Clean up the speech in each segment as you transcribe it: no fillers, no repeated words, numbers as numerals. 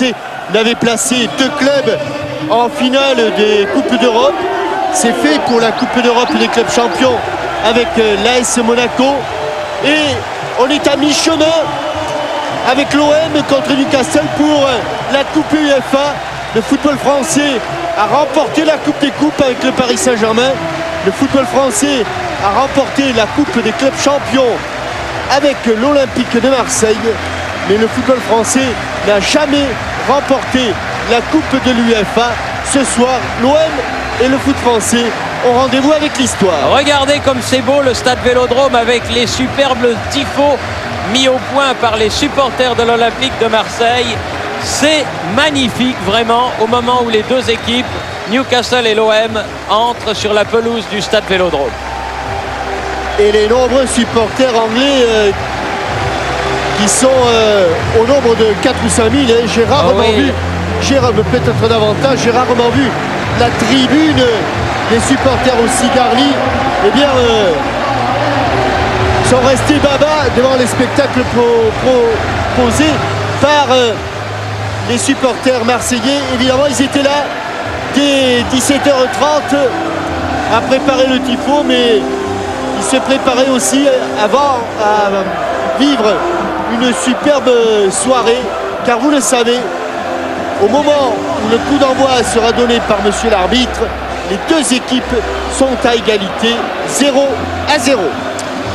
Français n'avait placé 2 clubs en finale des Coupes d'Europe. C'est fait pour la Coupe d'Europe des clubs champions avec l'AS Monaco. Et on est à mi-chemin avec l'OM contre Newcastle pour la Coupe UEFA. Le football français a remporté la Coupe des Coupes avec le Paris Saint-Germain. Le football français a remporté la Coupe des clubs champions avec l'Olympique de Marseille. Mais le football français n'a jamais remporté la Coupe de l'UEFA. Ce soir, l'OM et le foot français ont rendez-vous avec l'histoire. Regardez comme c'est beau le stade Vélodrome avec les superbes tifos mis au point par les supporters de l'Olympique de Marseille. C'est magnifique vraiment au moment où les deux équipes, Newcastle et l'OM, entrent sur la pelouse du stade Vélodrome. Et les nombreux supporters anglais qui sont au nombre de 4 ou 5 000, j'ai rarement vu, peut-être davantage, j'ai rarement vu la tribune des supporters aussi garnis, eh bien, sont restés baba devant les spectacles proposés par les supporters marseillais. Évidemment, ils étaient là dès 17h30 à préparer le tifo, mais ils se préparaient aussi avant à vivre une superbe soirée, car vous le savez, au moment où le coup d'envoi sera donné par monsieur l'arbitre, les deux équipes sont à égalité, 0-0.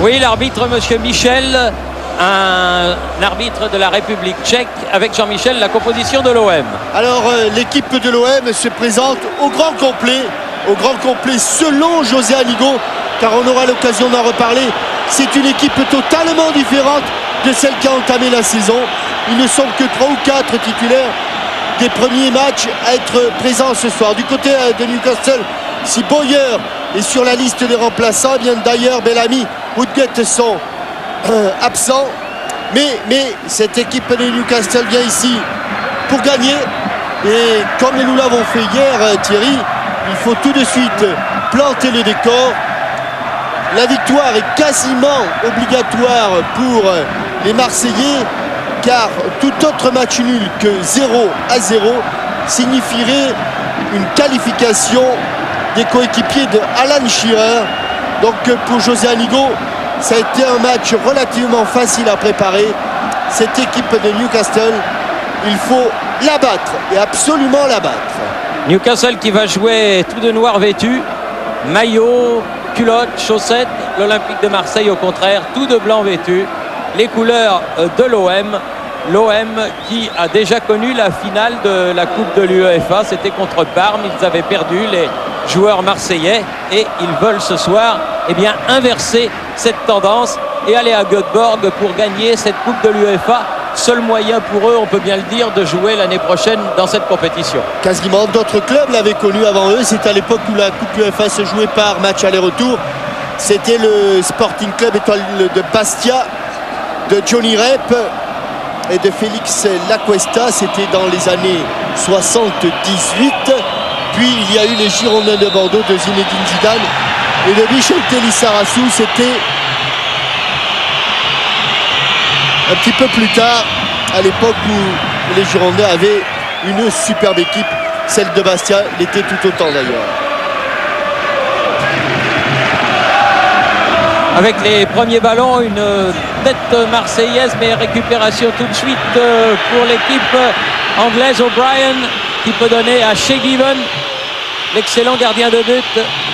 Oui, l'arbitre monsieur Michel, un arbitre de la République tchèque, avec Jean-Michel, la composition de l'OM. Alors l'équipe de l'OM se présente au grand complet selon José Anigo, car on aura l'occasion d'en reparler. C'est une équipe totalement différente de celle qui a entamé la saison. Ils ne sont que 3 ou 4 titulaires des premiers matchs à être présents ce soir. Du côté de Newcastle, si Boyer est sur la liste des remplaçants, eh bien d'ailleurs Bellamy, Woodgate sont absents. Mais cette équipe de Newcastle vient ici pour gagner. Et comme nous l'avons fait hier, Thierry, il faut tout de suite planter le décor. La victoire est quasiment obligatoire pour les Marseillais, car tout autre match nul que 0-0 signifierait une qualification des coéquipiers de Alan Shearer. Donc pour José Anigo, ça a été un match relativement facile à préparer. Cette équipe de Newcastle, il faut la battre, et absolument la battre. Newcastle qui va jouer tout de noir vêtu, maillot, culotte, chaussettes. L'Olympique de Marseille au contraire, tout de blanc vêtu. Les couleurs de l'OM. L'OM qui a déjà connu la finale de la Coupe de l'UEFA, c'était contre Parme. Ils avaient perdu, les joueurs marseillais, et ils veulent ce soir inverser cette tendance et aller à Göteborg pour gagner cette Coupe de l'UEFA. Seul moyen pour eux, on peut bien le dire, de jouer l'année prochaine dans cette compétition. Quasiment d'autres clubs l'avaient connu avant eux. C'est à l'époque où la Coupe UEFA se jouait par match aller-retour. C'était le Sporting Club Étoile de Bastia de Johnny Rep et de Félix Lacuesta. C'était dans les années 78. Puis il y a eu les Girondins de Bordeaux de Zinedine Zidane et de Michel Lissarassou. C'était un petit peu plus tard, à l'époque où les Girondins avaient une superbe équipe. Celle de Bastia l'était tout autant d'ailleurs. Avec les premiers ballons, une tête marseillaise, mais récupération tout de suite pour l'équipe anglaise. O'Brien qui peut donner à Shea Given, l'excellent gardien de but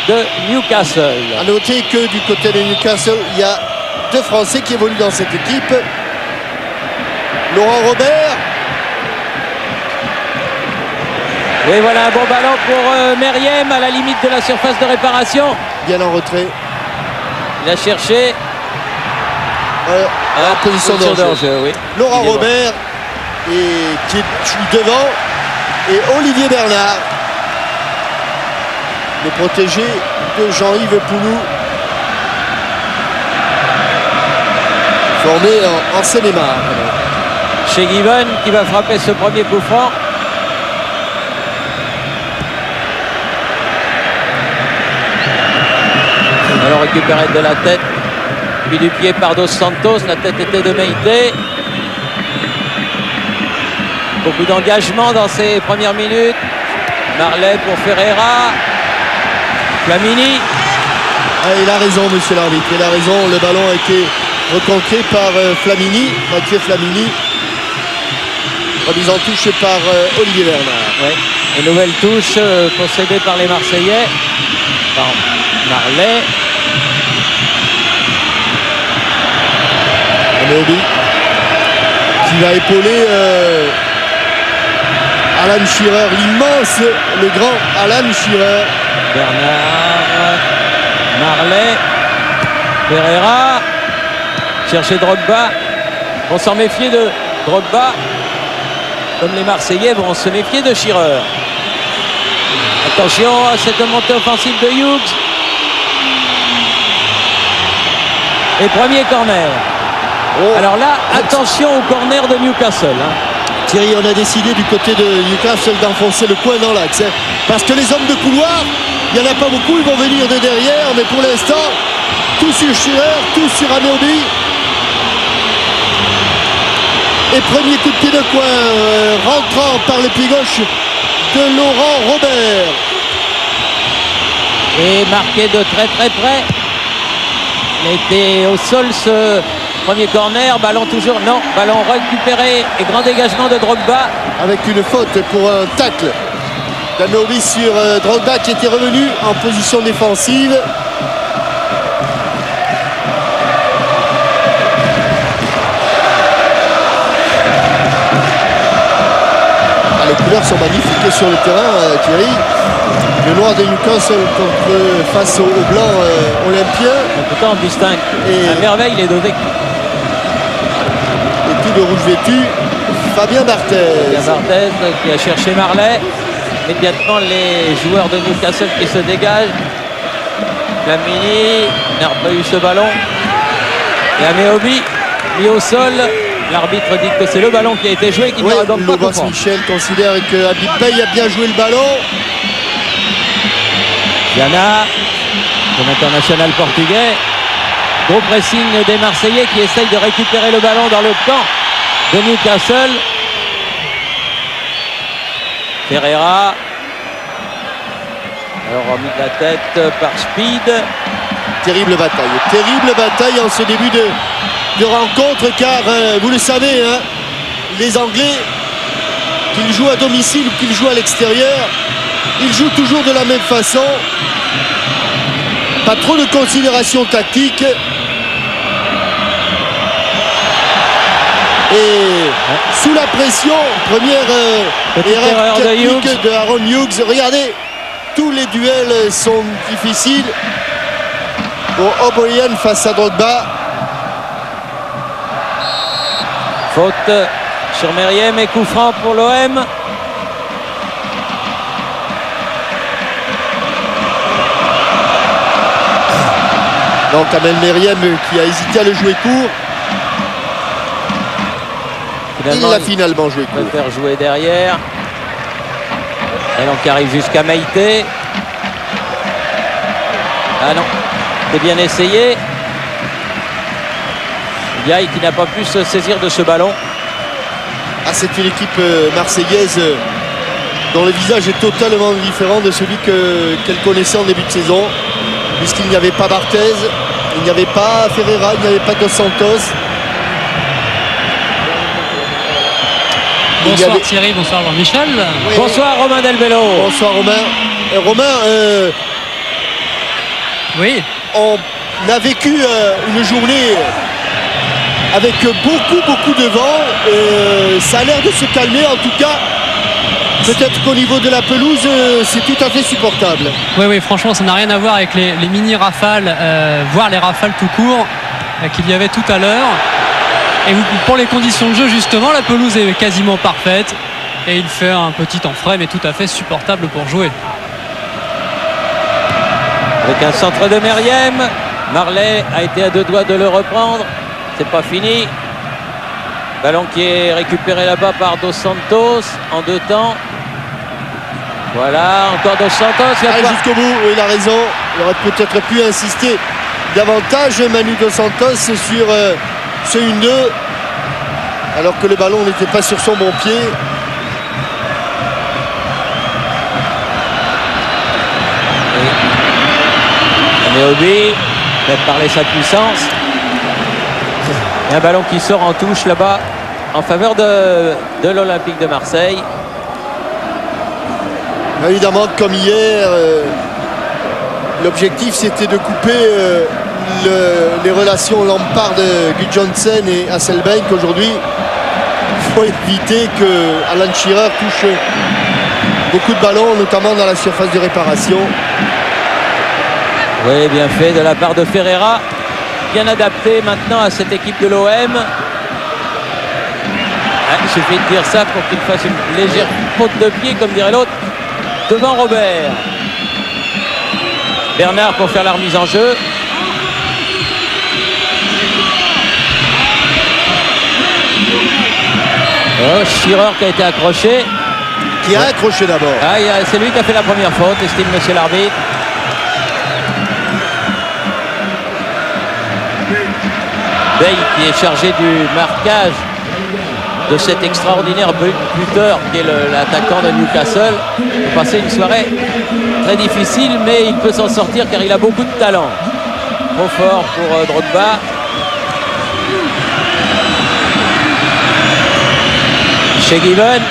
de Newcastle. A noter que du côté de Newcastle, il y a 2 Français qui évoluent dans cette équipe. Laurent Robert. Oui, voilà un bon ballon pour Meriem à la limite de la surface de réparation. Bien en retrait. Il a cherché. En position de danger. Oui. Laurent Robert qui est devant. Et Olivier Bernard, le protégé de Jean-Yves Poulou, formé en Seine-et-Marne. Shea Given qui va frapper ce premier coup franc. Alors récupéré de la tête, puis du pied par Dos Santos. La tête était de Meïté. Beaucoup d'engagement dans ces premières minutes. Marley pour Ferreira. Flamini. Ah, il a raison, monsieur l'arbitre. Il a raison. Le ballon a été recontré par Flamini, Mathieu Flamini. Remise en touche par Olivier Bernard. Ouais. Et nouvelle touche possédée par les Marseillais. Par Marley. Améobi qui va épauler Alan Shearer, l'immense, le grand Alan Shearer. Bernard. Marley. Ferreira. Chercher Drogba. On s'en méfier de Drogba. Comme les Marseillais vont se méfier de Shearer. Attention à cette montée offensive de Hughes. Et premier corner. Oh. Alors là, attention au corner de Newcastle. Hein. Thierry, on a décidé du côté de Newcastle d'enfoncer le coin dans l'axe. Hein, parce que les hommes de couloir, il n'y en a pas beaucoup, ils vont venir de derrière. Mais pour l'instant, tout sur Shearer, tout sur Améobi. Et premier coup de pied de coin, rentrant par le pied gauche de Laurent Robert. Et marqué de très très près. Il était au sol ce premier corner. Ballon toujours, non, ballon récupéré et grand dégagement de Drogba. Avec une faute pour un tacle d'Améobi sur Drogba qui était revenu en position défensive. Les couleurs sont magnifiques sur le terrain, Thierry. Le noir de Newcastle face au blanc olympien. En tout cas, on distingue à merveille les deux équipes. Et tout de rouge vêtu, Fabien Barthez. Fabien Barthez qui a cherché Marley. Immédiatement, les joueurs de Newcastle qui se dégagent. Flamini n'a pas eu ce ballon. Et Améobi mis au sol. L'arbitre dit que c'est le ballon qui a été joué qui ne va donc pas comprendre. Michel considère que Habib Beye a bien joué le ballon. Diana, comme international portugais. Gros pressing des Marseillais qui essayent de récupérer le ballon dans le camp de Newcastle. Ferreira. Alors remis de la tête par Speed. Terrible bataille en ce début de rencontre, car vous le savez, hein, les Anglais, qu'ils jouent à domicile ou qu'ils jouent à l'extérieur, ils jouent toujours de la même façon. Pas trop de considération tactique. Et sous la pression, première erreur technique de Aaron Hughes. Regardez, tous les duels sont difficiles pour O'Brien face à Drogba. Faute sur Meriem et coup franc pour l'OM. Donc Amel Meriem qui a hésité à le jouer court. Il l'a finalement joué court. Il va faire jouer derrière. Ballon qui arrive jusqu'à Maïté. Ah non, c'est bien essayé. Ndiaye qui n'a pas pu se saisir de ce ballon. Ah, c'est une équipe marseillaise dont le visage est totalement différent de celui qu'elle connaissait en début de saison, puisqu'il n'y avait pas Barthez, il n'y avait pas Ferreira, il n'y avait pas Dos Santos. Bonsoir Thierry, bonsoir Jean-Michel. Oui. Bonsoir Romain Delbello. Bonsoir Romain. Romain, oui. On a vécu une journée avec beaucoup de vent. Ça a l'air de se calmer en tout cas. Peut-être qu'au niveau de la pelouse, c'est tout à fait supportable. Oui, franchement, ça n'a rien à voir avec les mini-rafales, voire les rafales tout court qu'il y avait tout à l'heure. Et pour les conditions de jeu, justement, la pelouse est quasiment parfaite. Et il fait un petit temps frais, mais tout à fait supportable pour jouer. Avec un centre de Meriem. Marley a été à deux doigts de le reprendre. C'est pas fini. Ballon qui est récupéré là-bas par Dos Santos en deux temps. Voilà, encore Dos Santos. Jusqu'au bout, il a raison. Il aurait peut-être pu insister davantage, Manu Dos Santos, sur ce 1-2, alors que le ballon n'était pas sur son bon pied. Ameobi fait parler sa puissance. Et un ballon qui sort en touche là-bas en faveur de l'Olympique de Marseille. Évidemment, comme hier, l'objectif c'était de couper les relations Lampard-Gudjohnsen et Hasselbank. Aujourd'hui, il faut éviter que Alan Shearer touche beaucoup de ballons, notamment dans la surface de réparation. Oui, bien fait de la part de Ferreira. Bien adapté maintenant à cette équipe de l'OM. Il suffit de dire ça pour qu'il fasse une légère faute de pied, comme dirait l'autre, devant Robert. Bernard pour faire la remise en jeu. Oh, Shearer qui a été accroché. Qui a accroché d'abord. Ah, c'est lui qui a fait la première faute, estime monsieur l'arbitre. Bale qui est chargé du marquage de cet extraordinaire buteur qui est l'attaquant de Newcastle. Il a passé une soirée très difficile, mais il peut s'en sortir car il a beaucoup de talent. Trop fort pour Drogba. Chez Given.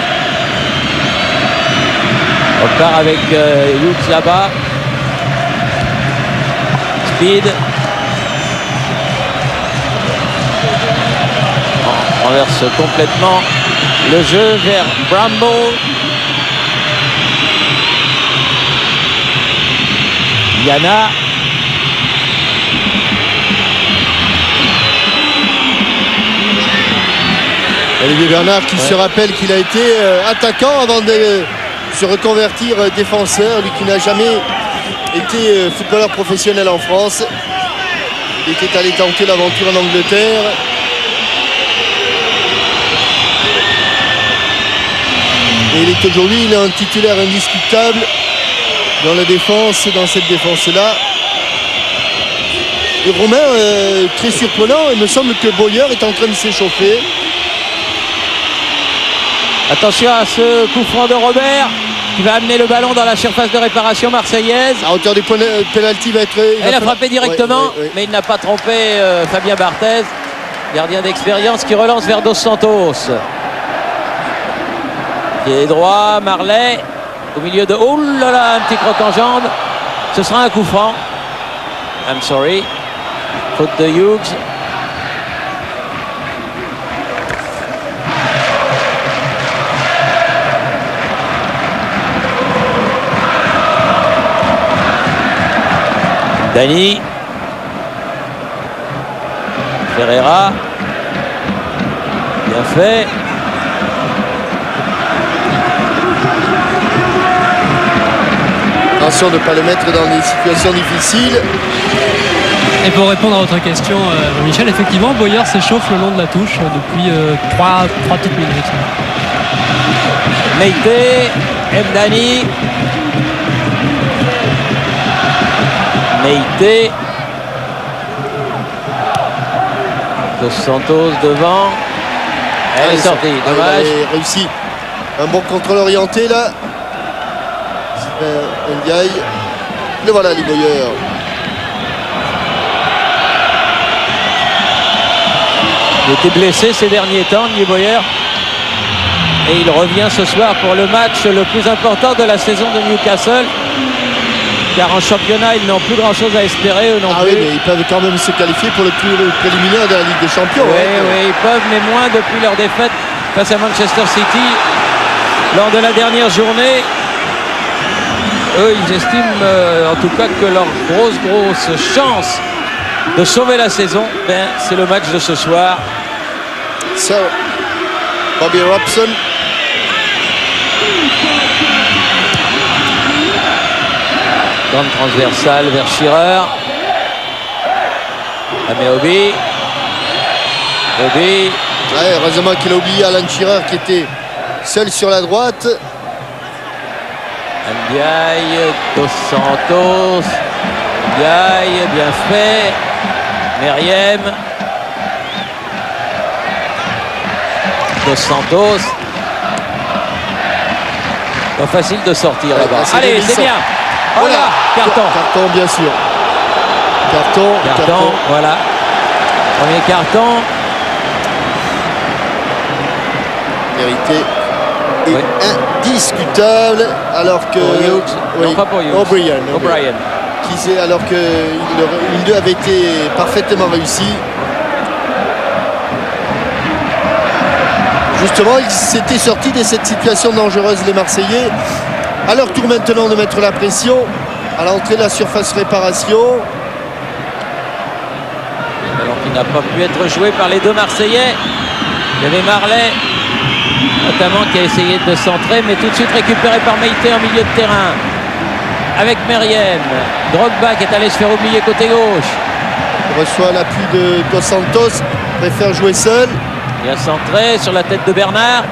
On part avec Hughes là-bas. Speed. On renverse complètement le jeu vers Bramble. Yana. Olivier Bernard qui se rappelle qu'il a été attaquant avant de se reconvertir défenseur, lui qui n'a jamais été footballeur professionnel en France. Il était allé tenter l'aventure en Angleterre. Et il est aujourd'hui, il est un titulaire indiscutable dans la défense, dans cette défense-là. Et Romain, très surprenant, il me semble que Boyer est en train de s'échauffer. Attention à ce coup franc de Robert qui va amener le ballon dans la surface de réparation marseillaise. À hauteur du pénalty va être... Il a frappé directement, mais il n'a pas trompé Fabien Barthez, gardien d'expérience qui relance vers Dos Santos. Pied droit, Marley au milieu de... Oh là là, un petit croc en jambe. Ce sera un coup franc. I'm sorry. Faute de Hughes. Dani. Ferreira. Bien fait. Attention de ne pas le mettre dans des situations difficiles. Et pour répondre à votre question, Michel, effectivement, Boyer s'échauffe le long de la touche depuis 3 petites minutes. Meite, Mdani. Meite. Dos Santos devant. Elle est sortie, dommage. Elle a réussi. Un bon contrôle orienté là. Ndiaye. Le voilà, les Boyer. Il était blessé ces derniers temps, Ndiaye Boyer. Et il revient ce soir pour le match le plus important de la saison de Newcastle. Car en championnat, ils n'ont plus grand-chose à espérer, eux non plus. Oui, mais ils peuvent quand même se qualifier pour le préliminaire de la Ligue des Champions. Oui, oui, ils peuvent, mais moins depuis leur défaite face à Manchester City lors de la dernière journée. Eux, ils estiment en tout cas que leur grosse chance de sauver la saison, c'est le match de ce soir. So, Bobby Robson. Grande transversale vers Shearer. Ameobi. Obi. Ouais, heureusement qu'il a oublié Alan Shearer qui était seul sur la droite. Ndiaye, Dos Santos. Ndiaye, bien fait. Meriem. Dos Santos. Pas facile de sortir là-bas. Allez, c'est bien. Voilà, carton. Carton, bien sûr. Carton, voilà. Premier carton. Vérité. Et Oui. indiscutable. Alors que. Pour Hughes. Non, pas pour Hughes. O'Brien. Alors que une d'eux avait été parfaitement réussi. Justement, ils s'étaient sortis de cette situation dangereuse, les Marseillais. À leur tour maintenant de mettre la pression à l'entrée de la surface réparation. Alors qu'il n'a pas pu être joué par les deux Marseillais. Il y avait Marley, notamment, qui a essayé de centrer, mais tout de suite récupéré par Meïté en milieu de terrain. Avec Meriem. Drogba qui est allé se faire oublier côté gauche. Il reçoit l'appui de Dos Santos, préfère jouer seul. Il a centré sur la tête de Bernard.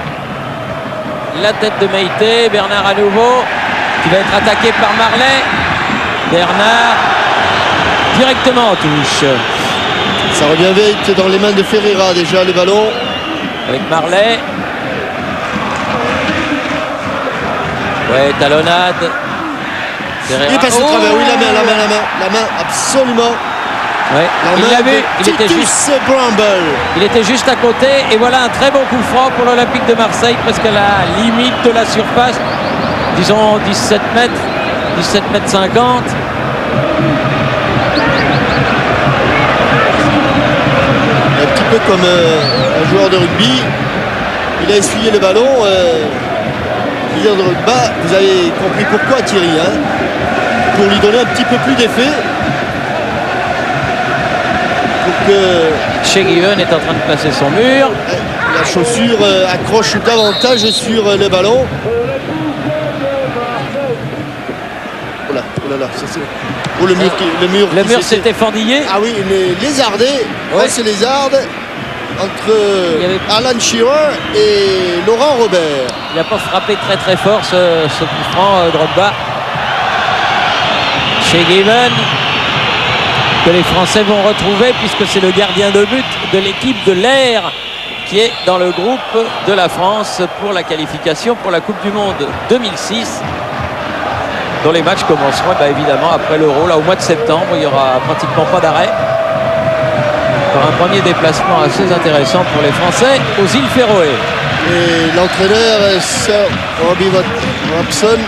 La tête de Meïté. Bernard à nouveau, qui va être attaqué par Marley. Bernard directement en touche. Ça revient vite dans les mains de Ferreira déjà, les ballons. Avec Marley. Ouais, talonnade. Ferreira. Il est passé au travers, oui, la main, absolument. Ouais. La Il main l'a vu, de il était Titus juste. Bramble. Il était juste à côté et voilà un très bon coup franc pour l'Olympique de Marseille, presque à la limite de la surface, disons 17 mètres 50. Un petit peu comme un joueur de rugby, il a essuyé le ballon. Leader de rugby, vous avez compris pourquoi Thierry, hein, pour lui donner un petit peu plus d'effet. Pour que Shea Given est en train de placer son mur. la chaussure accroche davantage sur le ballon. Oh là, ça c'est. Oh, le mur Le mur s'était fendillé. Ah oui, les lézardés. Ouais. C'est lézarde entre Il y avait- Alan Shearer et Laurent Robert. Il n'a pas frappé très fort ce coup franc, Drogba. Shea Given, que les Français vont retrouver puisque c'est le gardien de but de l'équipe de l'Air qui est dans le groupe de la France pour la qualification pour la Coupe du Monde 2006, dont les matchs commenceront évidemment après l'Euro, là au mois de septembre. Il n'y aura pratiquement pas d'arrêt. Pour un premier déplacement assez intéressant pour les Français aux îles Féroé. Et l'entraîneur Sir Robbie Robson,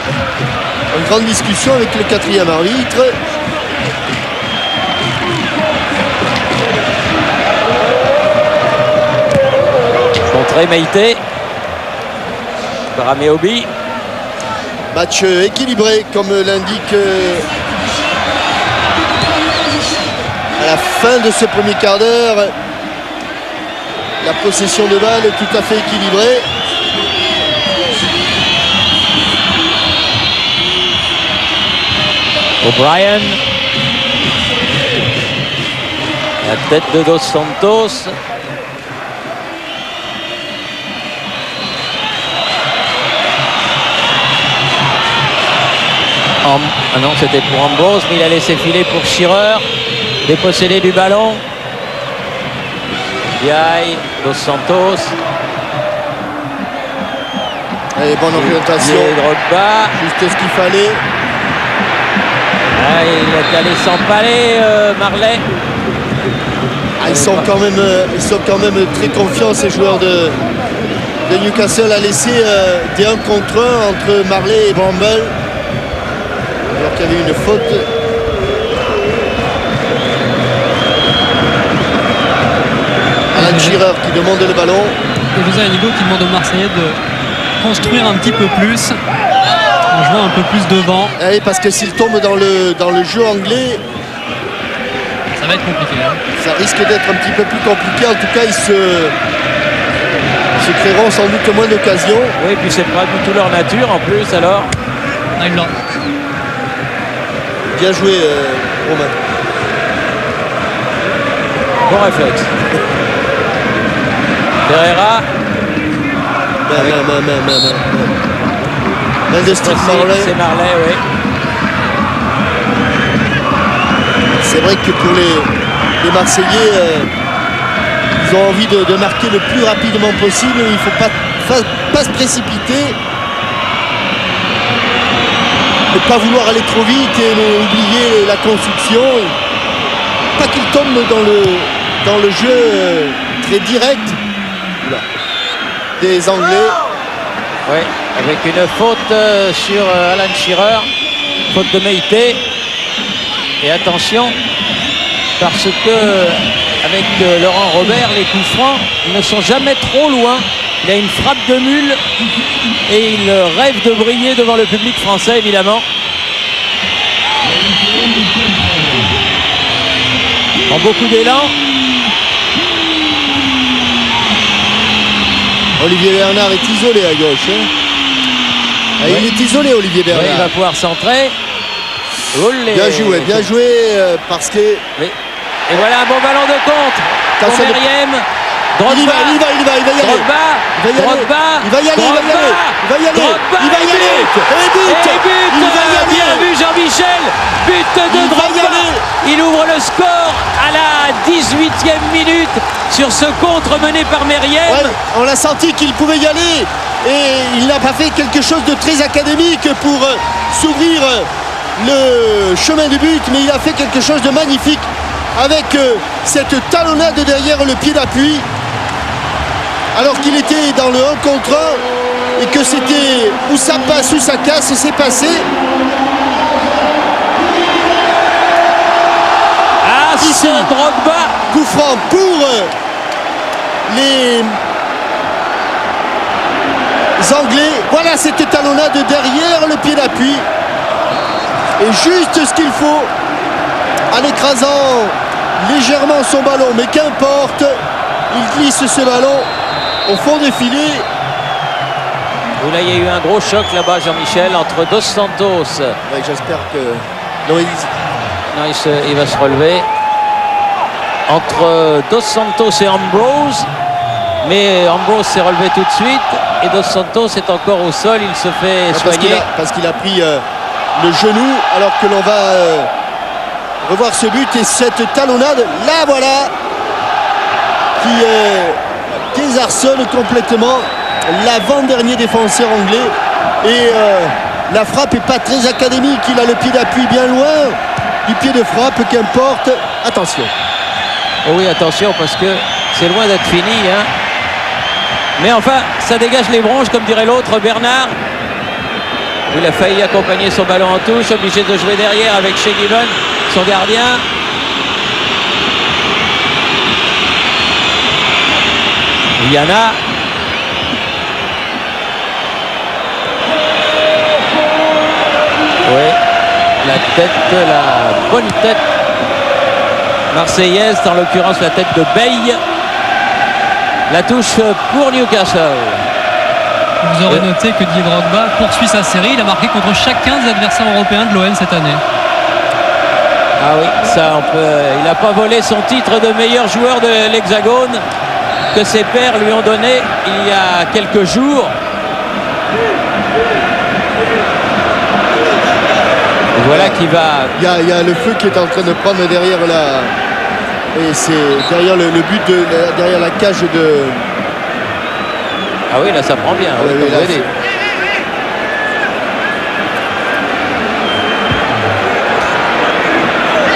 en grande discussion avec le quatrième arbitre. Contré Meïté par Ameobi. Match équilibré comme l'indique à la fin de ce premier quart d'heure. La possession de balle est tout à fait équilibrée. O'Brien. La tête de Dos Santos. Ah non, c'était pour Ambrose, mais il a laissé filer pour Shearer. Dépossédé du ballon. Diaye, Dos Santos. Allez, bonne orientation. Et Drogba. Juste ce qu'il fallait. Ah, il est allé s'empaler, Marley. Ah, ils sont quand même très confiants, ces joueurs de Newcastle, à laisser des 1 contre 1 entre Marley et Bramble. Alors qu'il y avait une faute. Alan Shearer qui demande le ballon. Et José Anigo qui demande aux Marseillais de construire un petit peu plus en jouant un peu plus devant. Et parce que s'il tombe dans le jeu anglais, Ça va être compliqué. Hein. ça risque d'être un petit peu plus compliqué. En tout cas, ils se créeront sans doute moins d'occasions. Oui, puis c'est pas du tout leur nature en plus alors. Ah, il l'a. Bien joué, Romain. Bon réflexe. Ferreira. Main de Steve Marley. C'est Marley, oui. C'est vrai que pour les Marseillais, ils ont envie de marquer le plus rapidement possible. Il ne faut pas se précipiter. Ne pas vouloir aller trop vite et oublier la construction. pas qu'il tombe dans le jeu très direct des Anglais. Oui, avec une faute sur Alan Shearer, faute de Meïté. Et attention, parce que avec Laurent Robert, les coups francs, ils ne sont jamais trop loin. Il a une frappe de mule et il rêve de briller devant le public français, évidemment. En beaucoup d'élan. Olivier Bernard est isolé à gauche. Hein. Oui. Il est isolé, Olivier Bernard. Oui, il va pouvoir centrer. Olé. Bien joué parce que... Oui. Et voilà un bon ballon de contre. Attention Pour Meriem. Drogba. Il va y aller. Drogba. Il va y aller. Drogba. Et but. Il va y aller. Bien vu Jean-Michel. But de Drogba. Il ouvre le score à la 18e minute sur ce contre mené par Meriem. Ouais, on l'a senti qu'il pouvait y aller. Et il n'a pas fait quelque chose de très académique pour s'ouvrir le chemin du but. Mais il a fait quelque chose de magnifique avec cette talonnade derrière le pied d'appui. Alors qu'il était dans le 1 contre 1 et que c'était où ça passe, où ça casse, c'est passé. Ah, ici, Drogba. Coup franc pour les Anglais. Voilà cette talonnade derrière le pied d'appui. Et juste ce qu'il faut en écrasant légèrement son ballon. Mais qu'importe, il glisse ce ballon au fond des filets. Là, il y a eu un gros choc là-bas, Jean-Michel, entre Dos Santos. Ouais, j'espère que... Non, il va se relever. Entre Dos Santos et Ambrose. Mais Ambrose s'est relevé tout de suite. Et Dos Santos est encore au sol. Il se fait soigner. Parce qu'il a pris le genou alors que l'on va revoir ce but. Et cette talonnade, là voilà, qui désarçonne complètement l'avant-dernier défenseur anglais. Et la frappe n'est pas très académique. Il a le pied d'appui bien loin du pied de frappe, qu'importe. Attention. Oh oui, attention, parce que c'est loin d'être fini. Hein. Mais enfin, ça dégage les bronches, comme dirait l'autre, Bernard. Il a failli accompagner son ballon en touche, obligé de jouer derrière avec Shea Given, son gardien. Viana. Oui, la tête, la bonne tête marseillaise, en l'occurrence la tête de Bey. La touche pour Newcastle. Vous aurez noté que Didier Drogba poursuit sa série. Il a marqué contre chacun des adversaires européens de l'OM cette année. Ah oui, ça on peut. Il n'a pas volé son titre de meilleur joueur de l'Hexagone que ses pairs lui ont donné il y a quelques jours. Et voilà qui va. Il y a le feu qui est en train de prendre derrière la. Et c'est derrière le but derrière la cage de. Ah oui, là ça prend bien. Ah, oui, là,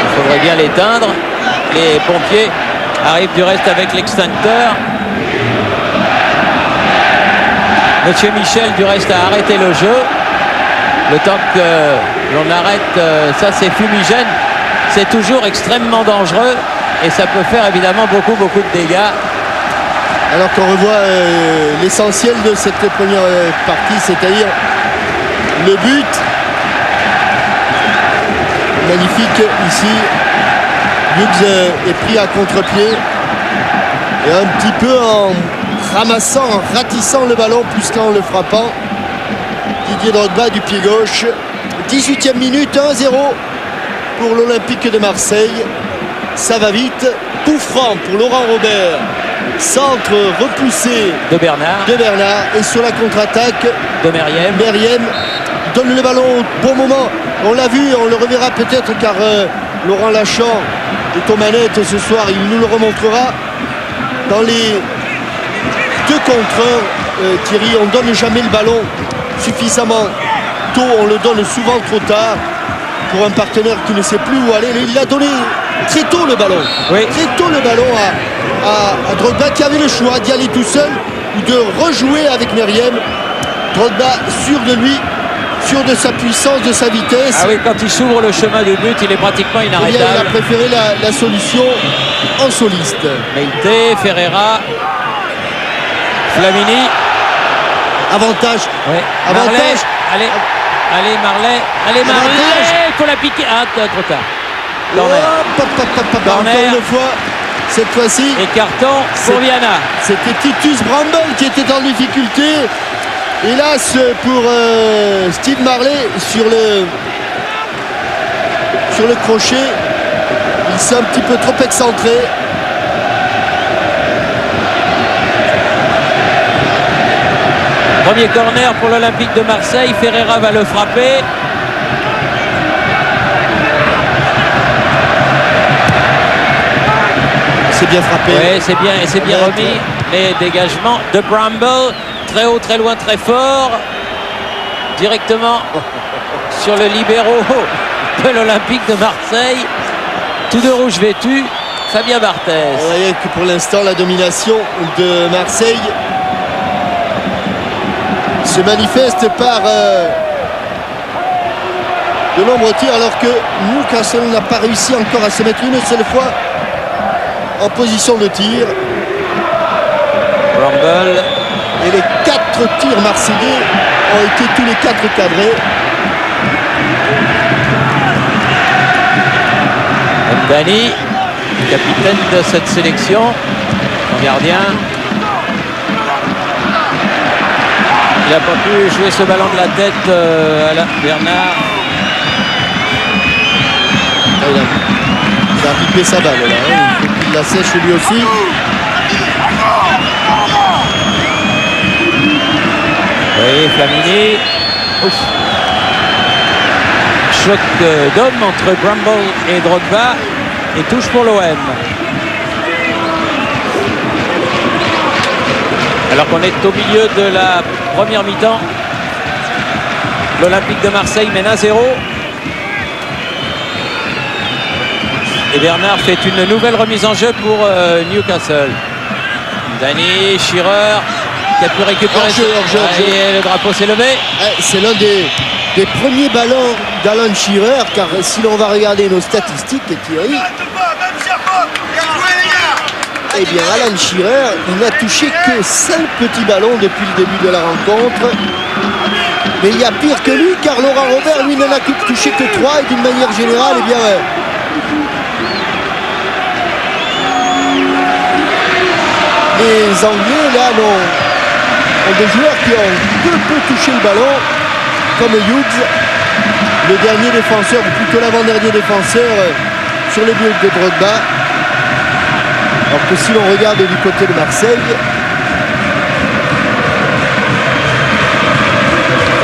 il faudrait bien l'éteindre. Les pompiers arrivent du reste avec l'extincteur. Monsieur Michel du reste a arrêté le jeu. Le temps que l'on arrête, ça c'est fumigène. C'est toujours extrêmement dangereux et ça peut faire évidemment beaucoup de dégâts. Alors qu'on revoit l'essentiel de cette première partie, c'est-à-dire le but. Magnifique ici. Hughes est pris à contre-pied. Et un petit peu en ramassant, en ratissant le ballon plus qu'en le frappant. Didier Drogba du pied gauche. 18e minute, 1-0 pour l'Olympique de Marseille. Ça va vite. Coup franc pour Laurent Robert. Centre repoussé de Bernard. Et sur la contre-attaque de Meriem. Meriem donne le ballon au bon moment. On l'a vu, on le reverra peut-être car Laurent Lachant est aux manettes ce soir. Il nous le remontrera. Dans les 2 contre 1, Thierry, on ne donne jamais le ballon suffisamment tôt. On le donne souvent trop tard pour un partenaire qui ne sait plus où aller. Il l'a donné très tôt le ballon. Oui. Très tôt le ballon à Drogba qui avait le choix d'y aller tout seul ou de rejouer avec Meriem. Drogba sûr de lui, sûr de sa puissance, de sa vitesse. Ah oui, quand il s'ouvre le chemin du but, il est pratiquement Eh bien, il a inarrêtable. préféré la solution en soliste. Meite, Ferreira, Flamini. Avantage. Ouais. Avantage. Marley, allez Marley, Avantage. il faut la piquer. Ah, trop tard. Corner. Corner. Encore une fois, cette fois-ci, Et carton C'est- pour Viana. c'était Titus Bramble qui était en difficulté. Hélas pour Steve Marley sur le crochet. Il s'est un petit peu trop excentré. Premier corner pour l'Olympique de Marseille. Ferreira va le frapper. C'est bien frappé. Oui, c'est bien, et c'est bien Ouais, remis. Les dégagements de Bramble. Très haut, très loin, très fort. Directement sur le libéro de l'Olympique de Marseille. Tous deux rouges vêtus. Fabien Barthez. Vous voyez que pour l'instant, la domination de Marseille se manifeste par de nombreux tirs, alors que Newcastle n'a pas réussi encore à se mettre une seule fois en position de tir. Bramble. Et les 4 tirs marseillais ont été tous les 4 cadrés. Dani, capitaine de cette sélection, son gardien. Il n'a pas pu jouer ce ballon de la tête à Bernard. Il a ripé sa balle là, hein. Il faut qu'il la sèche lui aussi. Oui, Flamini. Ouf. Choc d'homme entre Bramble et Drogba. Et touche pour l'OM. Alors qu'on est au milieu de la première mi-temps. L'Olympique de Marseille mène 1-0. Et Bernard fait une nouvelle remise en jeu pour Newcastle. Dani, Shearer qui a pu récupérer. Hors-jeu. Et le drapeau s'est levé. C'est l'un des premiers ballons d'Alan Shearer, car si l'on va regarder nos statistiques, Thierry, eh bien Alan Shearer, il n'a touché que 5 petits ballons depuis le début de la rencontre. Mais il y a pire que lui, car Laurent Robert, lui, n'en a touché que 3, et d'une manière générale, eh bien, les Anglais, là, ont des joueurs qui ont peu touché le ballon, comme Hughes, le dernier défenseur, ou plutôt l'avant-dernier défenseur sur le but de Drogba. Alors que si l'on regarde du côté de Marseille,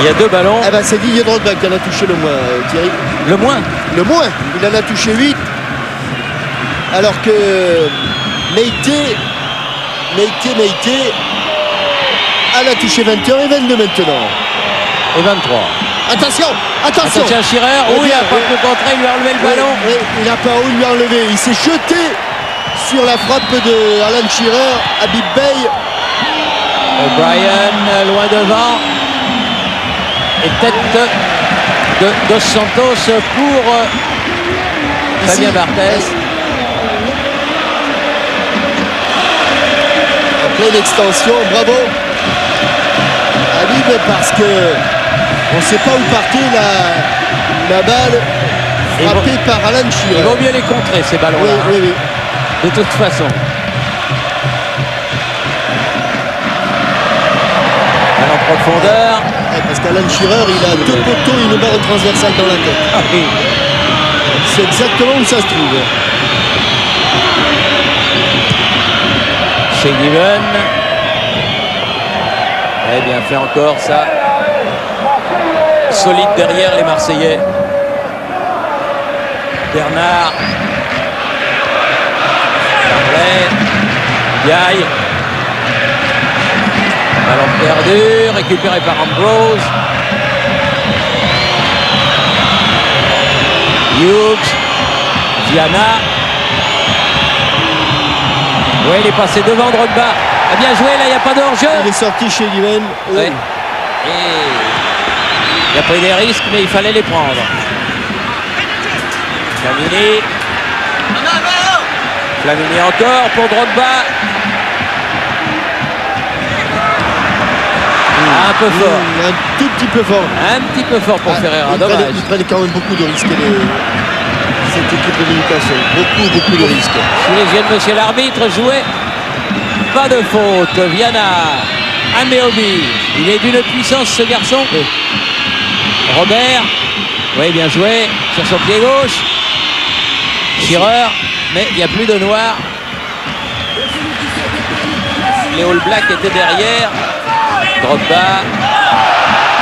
Il y a 2 ballons. eh ben c'est Didier Drogba qui en a touché le moins, Thierry. Le moins. Le moins, il en a touché 8. Alors que Meite en a touché 21 et 22 maintenant. Et 23. Attention. Attention Shearer. Eh Oh, il bien, n'a pas pu contrer, il lui a enlevé le ballon. Oui, il n'a pas où lui enlever. Il s'est jeté sur la frappe de Alan Shearer, Habib Bey. O'Brien loin devant. Et tête de Dos Santos pour Fabien Ici. Barthez. En pleine extension, bravo Habib, parce que on ne sait pas où partait la balle frappée par Alan Il Shearer. vaut mieux les contrer ces ballons-là. Oui. De toute façon. Ballon en profondeur. Ouais, parce qu'Alan Shearer, il a 2 poteaux et une barre transversale dans la tête. Ah oui. C'est exactement où ça se trouve. Chez Given. Eh bien fait encore ça. Solide derrière les Marseillais. Bernard. Yaï. Ballon perdu, récupéré par Ambrose. Hughes. Viana. Oui, il est passé devant Drogba. A bien joué, là, il n'y a pas de hors-jeu. Il est sorti chez Guiven. Ouais. Et il a pris des risques, mais il fallait les prendre. Flamini encore pour Drogba. Un peu fort. Un tout petit peu fort. Un petit peu fort pour Ferreira, dommage. Ils prennent quand même beaucoup de risques, cette équipe de Newcastle. Beaucoup de risques. Sous les yeux de monsieur l'arbitre, joué. Pas de faute. Viana. Ameobi. Il est d'une puissance, ce garçon. Oui. Robert. Oui, bien joué. Sur son pied gauche. Shearer. Mais il n'y a plus de noir. Les All Blacks étaient derrière. Drogba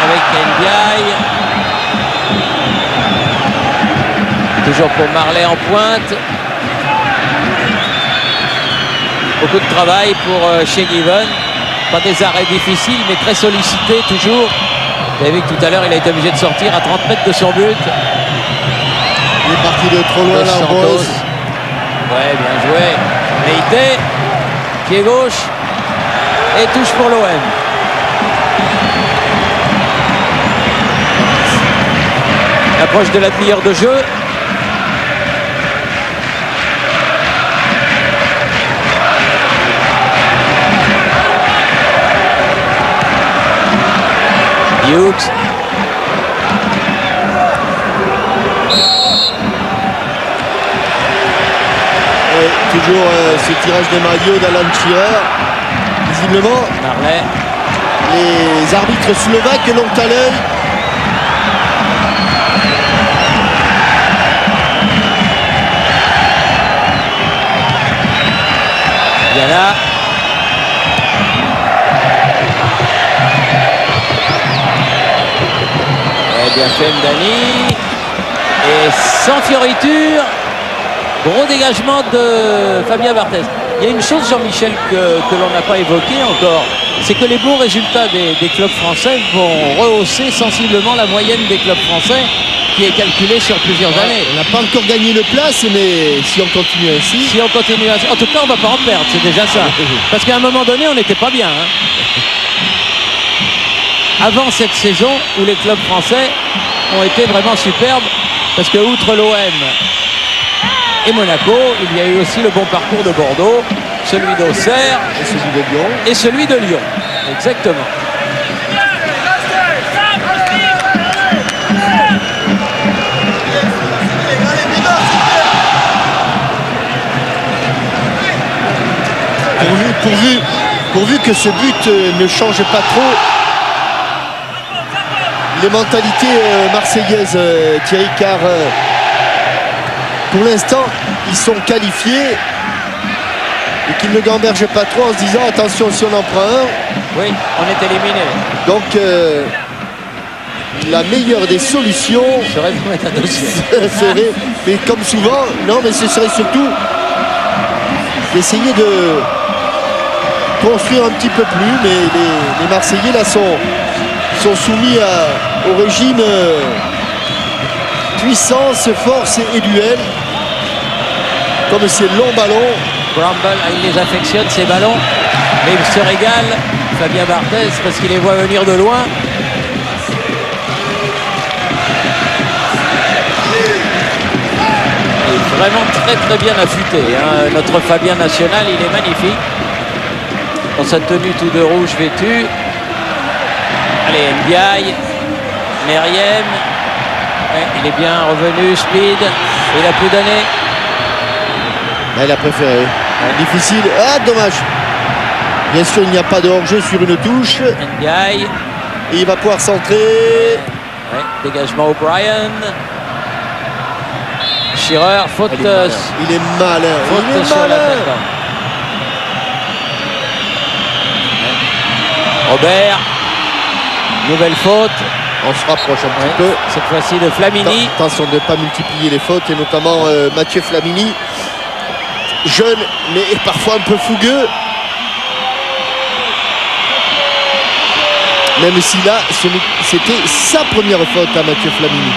avec Ndiaye. Toujours pour Marley en pointe. Beaucoup de travail pour Shea Given. Pas des arrêts difficiles, mais très sollicité toujours. Vous avez vu que tout à l'heure, il a été obligé de sortir à 30 mètres de son but. Il est parti de trop loin, l'Ambrose. Ouais, bien joué. Meite, pied gauche. Et touche pour l'OM. Approche de la demi-heure de jeu. Hughes. Toujours ce tirage de maillot d'Alan Shearer. Visiblement, Marley. les arbitres slovaques l'ont à l'œil. Viana. Bien fait Mdani. Et sans fioriture. Gros dégagement de Fabien Barthez. Il y a une chose, Jean-Michel, que l'on n'a pas évoqué encore, c'est que les bons résultats des clubs français vont rehausser sensiblement la moyenne des clubs français qui est calculée sur plusieurs années. On n'a pas encore gagné le place, mais si on continue ainsi... Si on continue ainsi... En tout cas, on ne va pas en perdre, c'est déjà ça. Parce qu'à un moment donné, on n'était pas bien. Avant cette saison, où les clubs français ont été vraiment superbes, parce que outre l'OM et Monaco, il y a eu aussi le bon parcours de Bordeaux, celui d'Auxerre et celui de Lyon. Et celui de Lyon. Exactement. Pourvu que ce but ne change pas trop les mentalités marseillaises, Thierry, car pour l'instant ils sont qualifiés et qu'ils ne gambergent pas trop en se disant attention, si on en prend un, oui, on est éliminé. Donc la meilleure des solutions serait de mettre un dossier. serait, mais comme souvent, non, mais ce serait surtout d'essayer de construire un petit peu plus, mais les Marseillais là sont soumis au régime puissance, force et duel. Comme ces longs ballons. Bramble, il les affectionne ces ballons, mais il se régale, Fabien Barthez, parce qu'il les voit venir de loin. Il est vraiment très bien affûté, hein. Notre Fabien national, il est magnifique. Dans sa tenue tout de rouge vêtue. Allez, Ndiaye, Meriem. Ouais, il est bien revenu, speed. Il a pu donner. Il a préféré. Ouais. Difficile. Ah, dommage. Bien sûr, il n'y a pas de hors-jeu sur une touche. Ndiaye. Et il va pouvoir centrer. Ouais, dégagement O'Brien. Shearer, faute. Il est malin. Faute il est sur malin. l'attaquant. Robert. Nouvelle faute. On se rapproche un petit peu. Cette fois-ci de Flamini. Attention de ne pas multiplier les fautes, et notamment Mathieu Flamini. Jeune, mais parfois un peu fougueux. Même si là, c'était sa première faute à Mathieu Flamini.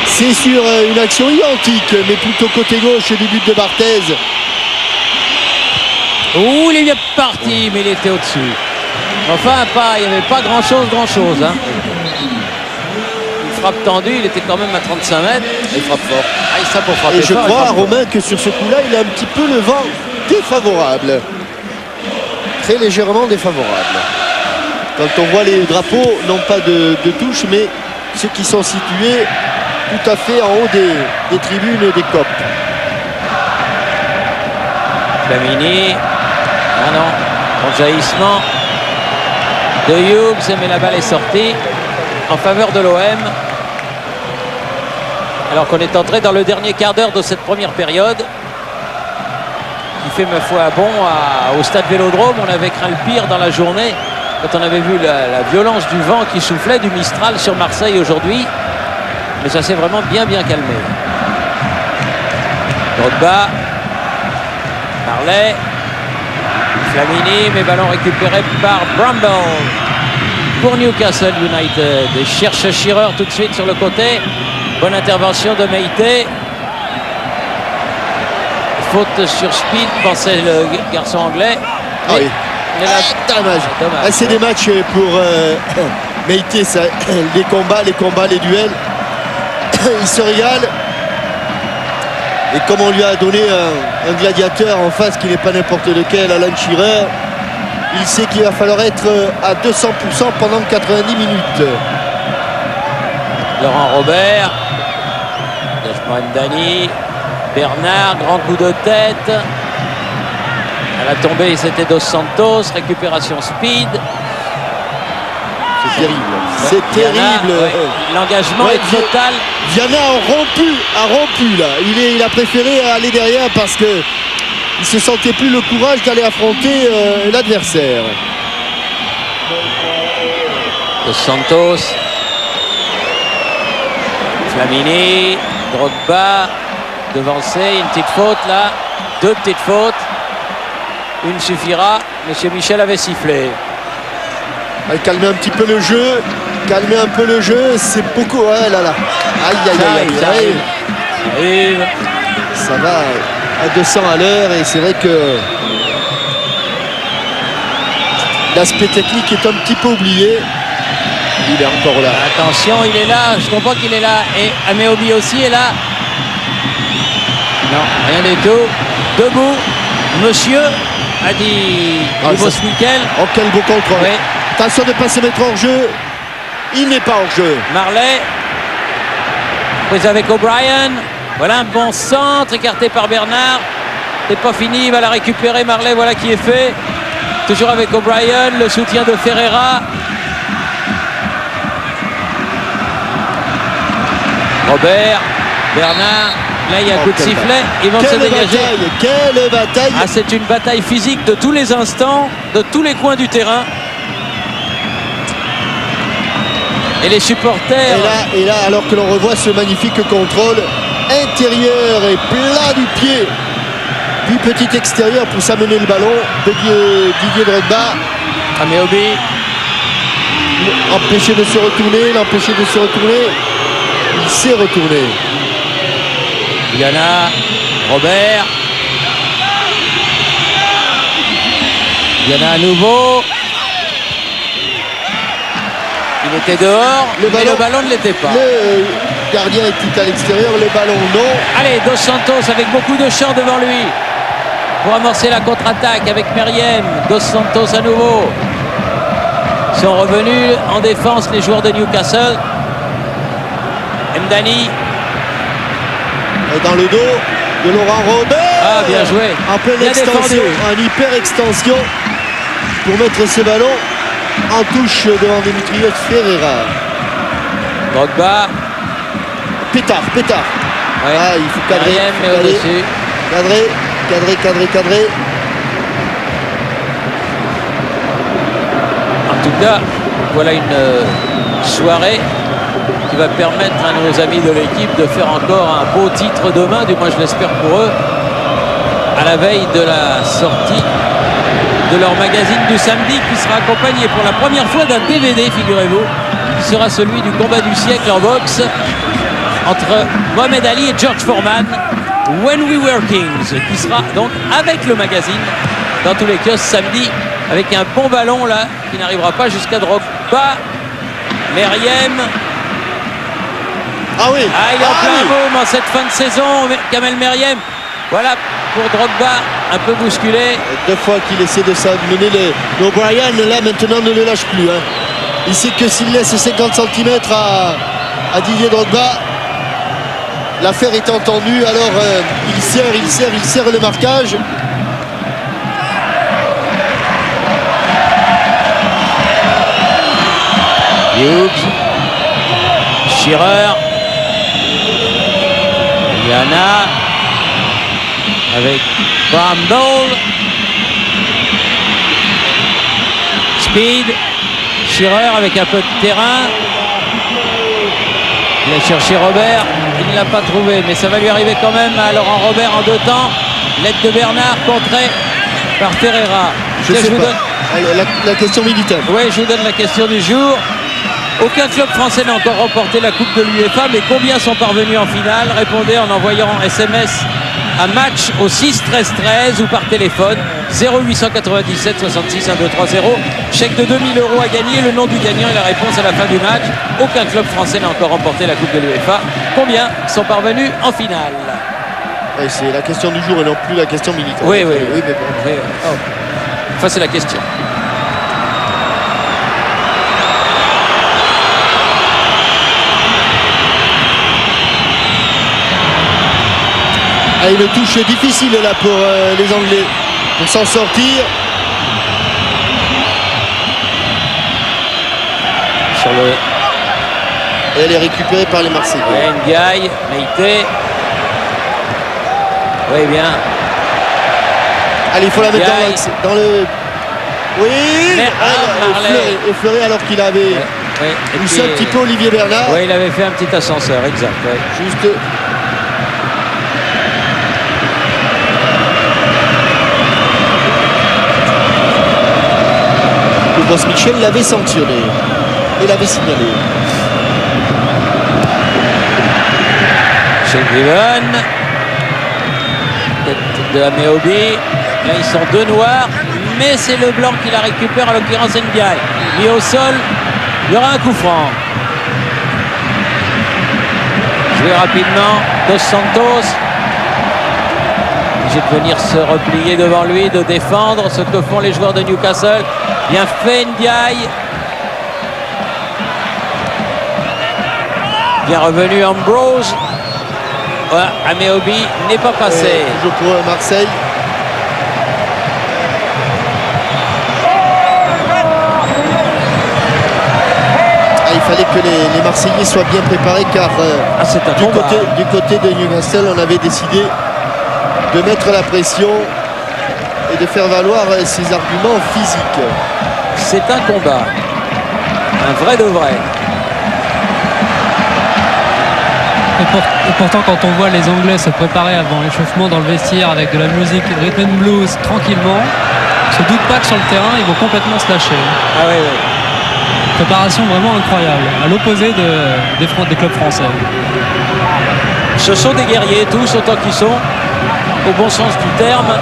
C'est sur une action identique, mais plutôt côté gauche du but de Barthez. Ouh, il est bien parti, mais il était au-dessus. Enfin, il n'y avait pas grand-chose. Hein. Une frappe tendue, il était quand même à 35 mètres. Il frappe fort. Ah, il pour frapper Et je fort, crois, Romain, que sur ce coup-là, il a un petit peu le vent défavorable. Très légèrement défavorable. Quand on voit les drapeaux, non pas de touche, mais ceux qui sont situés tout à fait en haut des tribunes des copes. Flamini. Ah non, bon jaillissement de Hughes, mais la balle est sortie en faveur de l'OM. Alors qu'on est entré dans le dernier quart d'heure de cette première période. Qui fait ma foi bon au stade Vélodrome. On avait craint le pire dans la journée quand on avait vu la violence du vent qui soufflait, du Mistral sur Marseille aujourd'hui. Mais ça s'est vraiment bien calmé. Drogba, Marley, Flamini, mais ballon récupéré par Bramble pour Newcastle United. Et cherche Shearer tout de suite sur le côté. Bonne intervention de Meïté. Faute sur Speed, pensait le garçon anglais. Ah oui. Dommage. C'est des matchs pour Meïté, les combats, les duels. Il se régale. Et comme on lui a donné un gladiateur en face qui n'est pas n'importe lequel, Alan Shearer, il sait qu'il va falloir être à 200% pendant 90 minutes. Laurent Robert, Yasmine Dani, Bernard, grand coup de tête. À la tombée, c'était Dos Santos, récupération Speed. C'est terrible. C'est terrible. Ouais, l'engagement est total. Viana a rompu là. Il a préféré aller derrière parce que il se sentait plus le courage d'aller affronter l'adversaire. Dos Santos, Flamini, Drogba, devancé, une petite faute là, deux petites fautes. Une suffira. Monsieur Michel avait sifflé. Calmer un petit peu le jeu. Calmer un peu le jeu. C'est beaucoup. Ouais, là. Aïe. Ça arrive. Ça va à 200 à l'heure. Et c'est vrai que l'aspect technique est un petit peu oublié. Il est encore là. Attention, il est là. Je comprends qu'il est là. Et Ameobi aussi est là. Non, rien du tout. Debout. Monsieur a dit Mikel. Oh, quel beau contrôle. Oui. Attention de ne pas se mettre hors jeu. Il n'est pas hors jeu. Marley. Prise avec O'Brien. Voilà un bon centre écarté par Bernard. C'est pas fini. Il va la récupérer. Marley, voilà qui est fait. Toujours avec O'Brien. Le soutien de Ferreira. Robert. Bernard. Là, il y a un coup de sifflet. Ils vont se dégager. Quelle bataille! Ah, c'est une bataille physique de tous les instants, de tous les coins du terrain. Et les supporters. Et là, alors que l'on revoit ce magnifique contrôle intérieur et plat du pied du petit extérieur pour s'amener le ballon de Didier Drogba. Ameobi. L'empêcher de se retourner. Il s'est retourné. Yana, Robert. Yana à nouveau. Il était dehors, mais le ballon ne l'était pas. Le gardien était à l'extérieur, le ballon non. Allez, Dos Santos avec beaucoup de champ devant lui pour amorcer la contre-attaque avec Meriem. Dos Santos à nouveau. Ils sont revenus en défense les joueurs de Newcastle. Mdani. Dans le dos de Laurent Robert. Ah, bien joué. En pleine extension, en hyper extension pour mettre ce ballon en touche devant Demetrios Ferreira. Drogba. Pétard. Ouais. Ah, il faut cadrer. Cadrer. En tout cas, voilà une soirée qui va permettre à nos amis de l'équipe de faire encore un beau titre demain, du moins je l'espère pour eux, à la veille de la sortie de leur magazine du samedi qui sera accompagné pour la première fois d'un DVD, figurez-vous, qui sera celui du combat du siècle en boxe entre Mohamed Ali et George Foreman, When We Were Kings, qui sera donc avec le magazine dans tous les kiosques samedi avec un bon ballon là qui n'arrivera pas jusqu'à Drogba. Meriem. Ah oui. Ah, il est en plein boom en cette fin de saison. Kamel Meriem. Voilà pour Drogba, un peu bousculé. 2 fois qu'il essaie de s'amener le O'Brien, là maintenant ne le lâche plus. Hein. Il sait que s'il laisse 50 cm à Didier Drogba, l'affaire est entendue. Alors il serre le marquage. Hughes, Shearer, Yana avec Bramble, Speed, Shearer avec un peu de terrain. Il a cherché Robert, il ne l'a pas trouvé, mais ça va lui arriver quand même à Laurent Robert en 2 temps. L'aide de Bernard contrée par Ferreira. Je sais pas. La question militaire. Oui, je vous donne la question du jour. Aucun club français n'a encore remporté la Coupe de l'UEFA, mais combien sont parvenus en finale? Répondez en envoyant SMS à match au 6 13 13 ou par téléphone 0897 66 1230. Chèque de 2000 € à gagner. Le nom du gagnant et la réponse à la fin du match. Aucun club français n'a encore remporté la Coupe de l'UEFA. Combien sont parvenus en finale? Ouais, c'est la question du jour et non plus la question militaire. Oui, mais bon. Oh. Enfin, c'est la question. Ah, une touche difficile là pour les Anglais pour s'en sortir. Sur le... Et elle est récupérée par les Marseillais. Ndiaye, Meïté. Oui, bien. Allez, il faut la mettre dans le... Oui, Marley. effleuré alors qu'il avait poussé un petit peu Olivier Bernard. Oui, il avait fait un petit ascenseur, exact. Ouais. Juste... Le boss Michel l'avait sanctionné et l'avait signalé. Chez Griven, tête de Ameobi. Là, ils sont 2 noirs, mais c'est le blanc qui la récupère, en l'occurrence Ndiaye. Mis au sol, il y aura un coup franc. Joué rapidement, Dos Santos. Obligé de venir se replier devant lui, de défendre ce que font les joueurs de Newcastle. Bien fait Ndiaye. Bien revenu Ambrose. Voilà, Ameobi n'est pas passé. Toujours pour Marseille. Il fallait que les Marseillais soient bien préparés car du côté de Newcastle, on avait décidé de mettre la pression et de faire valoir ses arguments physiques. C'est un combat, un vrai de vrai. Et pourtant, quand on voit les Anglais se préparer avant l'échauffement dans le vestiaire avec de la musique rhythm and blues tranquillement, on ne se doute pas que sur le terrain, ils vont complètement se lâcher. Ah oui, oui. Préparation vraiment incroyable, à l'opposé des clubs français. Ce sont des guerriers, tous autant qu'ils sont, au bon sens du terme.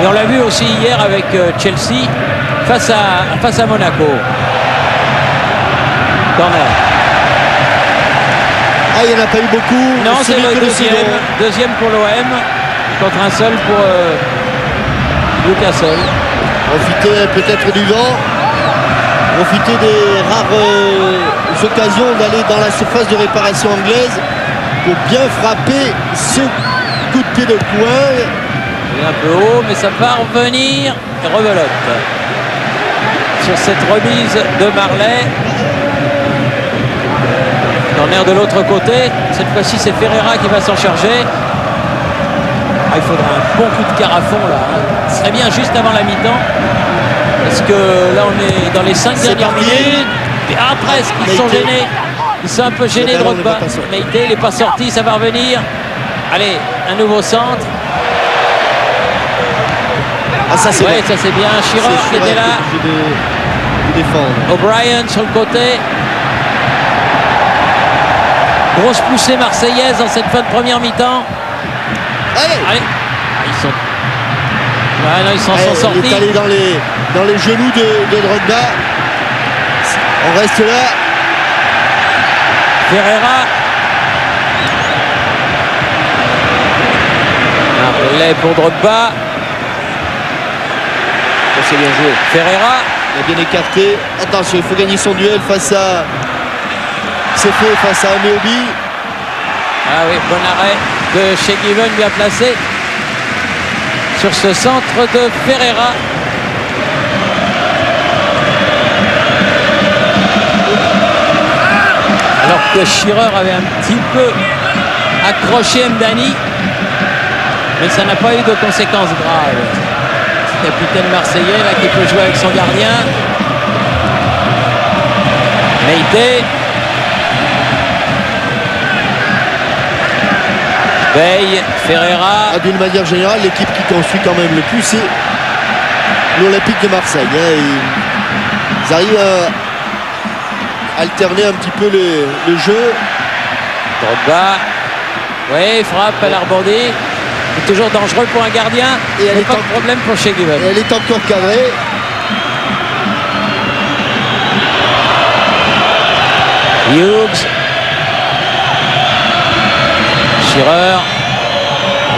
Et on l'a vu aussi hier avec Chelsea face à Monaco. Corner. Ah, il n'y en a pas eu beaucoup. Non, c'est le deuxième pour l'OM contre un seul pour Newcastle. Profiter peut-être du vent. Profiter des rares occasions d'aller dans la surface de réparation anglaise pour bien frapper ce coup de pied de coin. Il est un peu haut, mais ça va revenir. Rebelote sur cette remise de Marley. Corner de l'autre côté. Cette fois-ci, c'est Ferreira qui va s'en charger. Ah, il faudra un bon coup de carafon là. Ce serait bien juste avant la mi-temps. Parce que là, on est dans les 5 dernières minutes. Ah, presque, ils sont gênés. Ils sont un peu gênés, Drogba. Meïté, il n'est pas sorti, ça va revenir. Allez, un nouveau centre. Ah, ça c'est ça c'est bien. Shearer qui était là. O'Brien sur le côté. Grosse poussée marseillaise dans cette fin de première mi-temps. Allez. Ils sont Ah non, ils s'en sont Il est sortis. allé dans les genoux de Drogba. On reste là. Ferreira. Un relais pour Drogba. Oh, c'est bien joué. Ferreira. Il a bien écarté. Attention, il faut gagner son duel face à... C'est fait face à Ameobi. Ah oui, bon arrêt de chez Given, bien placé sur ce centre de Ferreira. Alors que Schirer avait un petit peu accroché Mdani, mais ça n'a pas eu de conséquences graves. Capitaine marseillais là qui peut jouer avec son gardien. Meïté. Veille, Ferreira. D'une manière générale, l'équipe qui construit quand même le plus, c'est l'Olympique de Marseille. Ils arrivent à alterner un petit peu le jeu. Drogba. Oui, frappe à l'Arbandé. C'est toujours dangereux pour un gardien. Et elle mais est pas de problème pour chez Given. Et elle est encore cadrée. Hughes. Schirer.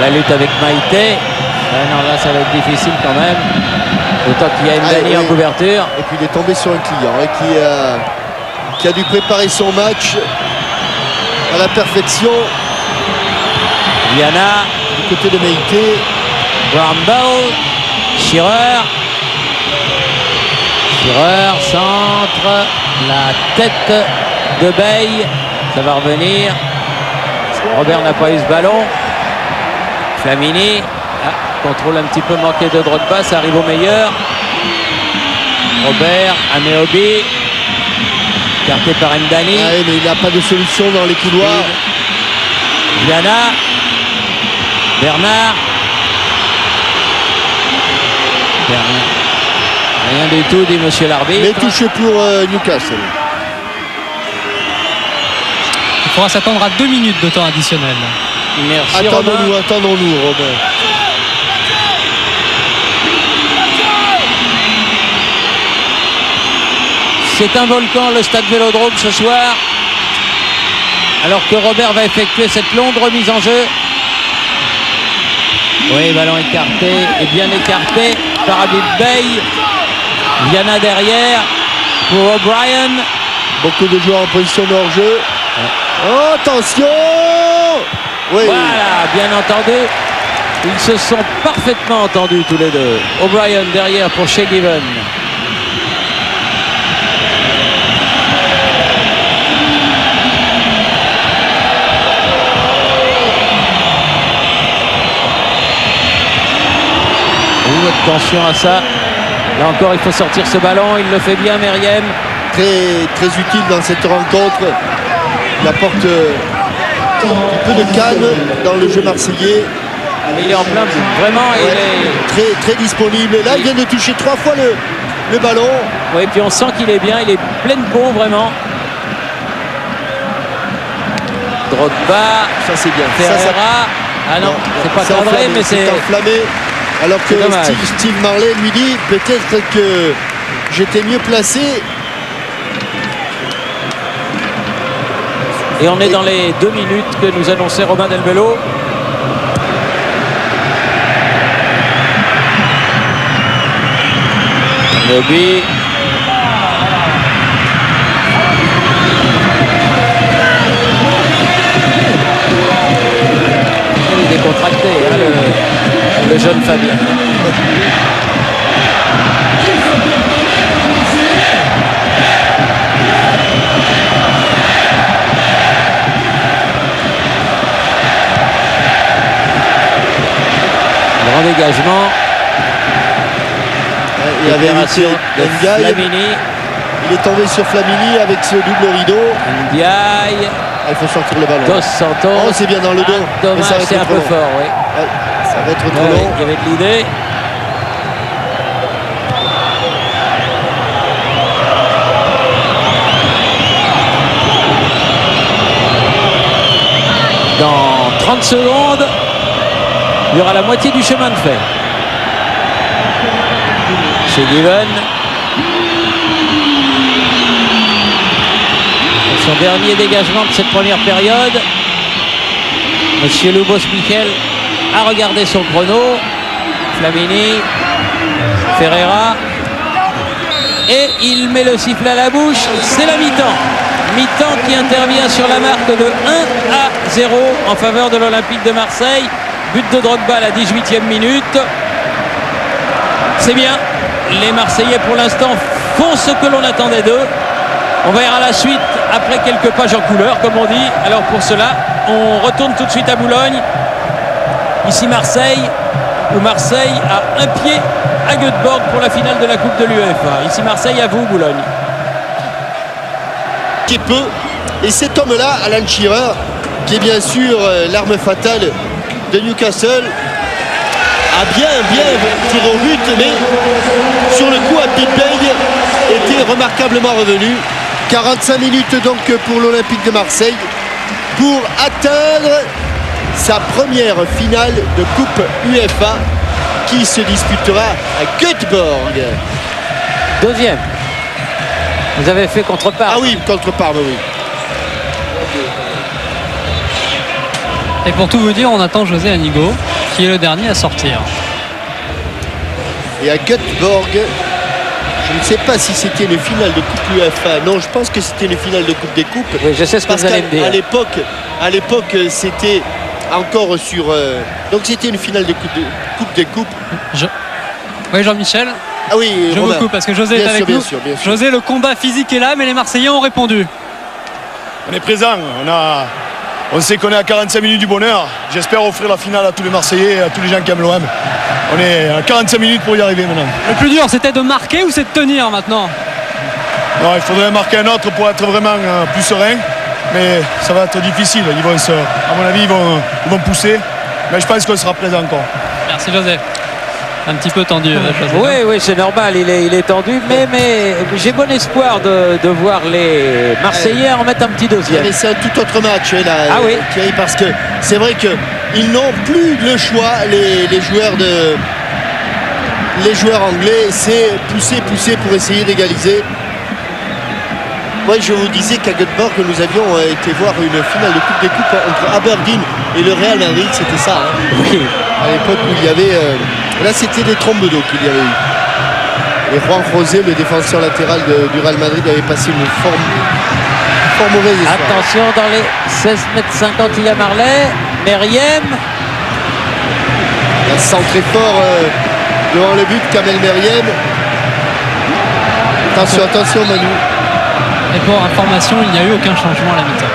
La lutte avec Maïté. Non, là, ça va être difficile quand même. Autant qu'il y a une Mdani en couverture. Et puis il est tombé sur un client qui a dû préparer son match à la perfection. Viana. Du côté de Meïté. Bramble. Schirer. Schirer, centre. La tête de Bey. Ça va revenir. Robert n'a pas eu ce ballon. Flamini. Contrôle un petit peu manqué de Drogba. Ça arrive au meilleur. Robert. Ameobi. Écarté par Mdani. Ah oui, mais il n'a pas de solution dans les couloirs. Viana. Bernard. Rien du tout, dit monsieur l'arbitre. Mais touché pour Newcastle. Il faudra s'attendre à 2 minutes de temps additionnel. Merci Romain. Attendons-nous, Robin. C'est un volcan, le stade Vélodrome ce soir. Alors que Robert va effectuer cette longue remise en jeu. Oui, ballon écarté et bien écarté par Habib Bey. Viana derrière pour O'Brien. Beaucoup de joueurs en position de hors-jeu. Oh, attention! Oui. Voilà, bien entendu. Ils se sont parfaitement entendus tous les deux. O'Brien derrière pour Shea Given. Attention à ça. Là encore, il faut sortir ce ballon. Il le fait bien, Meriem. Très, très utile dans cette rencontre. Il apporte un peu de calme dans le jeu marseillais. Il est en plein, vraiment, il est très, très disponible. Là, il vient de toucher 3 fois le ballon. Oui, puis on sent qu'il est bien. Il est plein de peau, vraiment. Drogba. Ça, c'est bien. Ferreira. Ah non, c'est pas cadré, mais c'est enflammé. Alors que Steve Marley lui dit peut-être que j'étais mieux placé. Et on est dans les 2 minutes que nous annonçait Robin Delbello. Moby. Il est décontracté, hein, le jeune Fabien. Grand dégagement. Il avait Libération de Flamini. Il est tombé sur Flamini avec ce double rideau. Ndiaye. Il faut sortir le ballon. Dos Santos. Oh, c'est bien dans le dos. Dommage, c'est un peu fort, oui. Ouais, ça va être trop long. Il y avait de l'idée. Dans 30 secondes, il y aura la moitié du chemin de fait. Chez Gulen. Son dernier dégagement de cette première période. Monsieur Lubos Michel a regardé son chrono. Flamini, Ferreira. Et il met le sifflet à la bouche. C'est la mi-temps. Mi-temps qui intervient sur la marque de 1-0 en faveur de l'Olympique de Marseille. But de Drogba à la 18e minute. C'est bien. Les Marseillais pour l'instant font ce que l'on attendait d'eux. On verra la suite après quelques pages en couleur, comme on dit. Alors pour cela, on retourne tout de suite à Boulogne. Ici Marseille, où Marseille a un pied à Göteborg pour la finale de la Coupe de l'UEFA. Ici Marseille, à vous Boulogne. Qui peut. Et cet homme-là, Alan Shearer, qui est bien sûr l'arme fatale de Newcastle, a bien tiré au but, mais sur le coup, Abdi Bey était remarquablement revenu. 45 minutes donc pour l'Olympique de Marseille pour atteindre sa première finale de Coupe UEFA qui se disputera à Göteborg. Deuxième. Vous avez fait contre Parme. Ah oui, contre Parme, oui. Et pour tout vous dire, on attend José Anigo, qui est le dernier à sortir. Et à Göteborg, je ne sais pas si c'était une finale de Coupe UEFA. Non, je pense que c'était une finale de Coupe des Coupes. Oui, je sais ce que vous allez me dire. À l'époque, c'était encore sur... donc c'était une finale de Coupe des Coupes. Oui, Jean-Michel. Ah oui, je vous coupe parce que José est avec nous. Bien sûr. José, le combat physique est là, mais les Marseillais ont répondu. On est présent. On sait qu'on est à 45 minutes du bonheur. J'espère offrir la finale à tous les Marseillais et à tous les gens qui aiment l'OM. On est à 45 minutes pour y arriver maintenant. Le plus dur, c'était de marquer ou c'est de tenir maintenant? Non, il faudrait marquer un autre pour être vraiment plus serein. Mais ça va être difficile. À mon avis, ils vont pousser. Mais je pense qu'on sera présent encore. Merci José. Un petit peu tendu. José, oui, c'est normal, il est tendu, mais j'ai bon espoir de voir les Marseillais en mettre un petit deuxième. Mais c'est un tout autre match là, oui. Thierry, parce que c'est vrai qu'ils n'ont plus le choix, les joueurs anglais, c'est pousser pour essayer d'égaliser. Moi, je vous disais qu'à Göteborg, nous avions été voir une finale de Coupe des Coupes entre Aberdeen et le Real Madrid, c'était ça. Hein. Oui. À l'époque où il y avait... là, c'était des trombes d'eau qu'il y avait eu. Et Juan José, le défenseur latéral du Real Madrid, avait passé une fort mauvaise histoire. Attention, dans les 16,50 m, il y a Marley. Meriem. Un centre fort devant le but, Kamel Meriem. Attention Manu. Et pour information, il n'y a eu aucun changement à la mi-temps.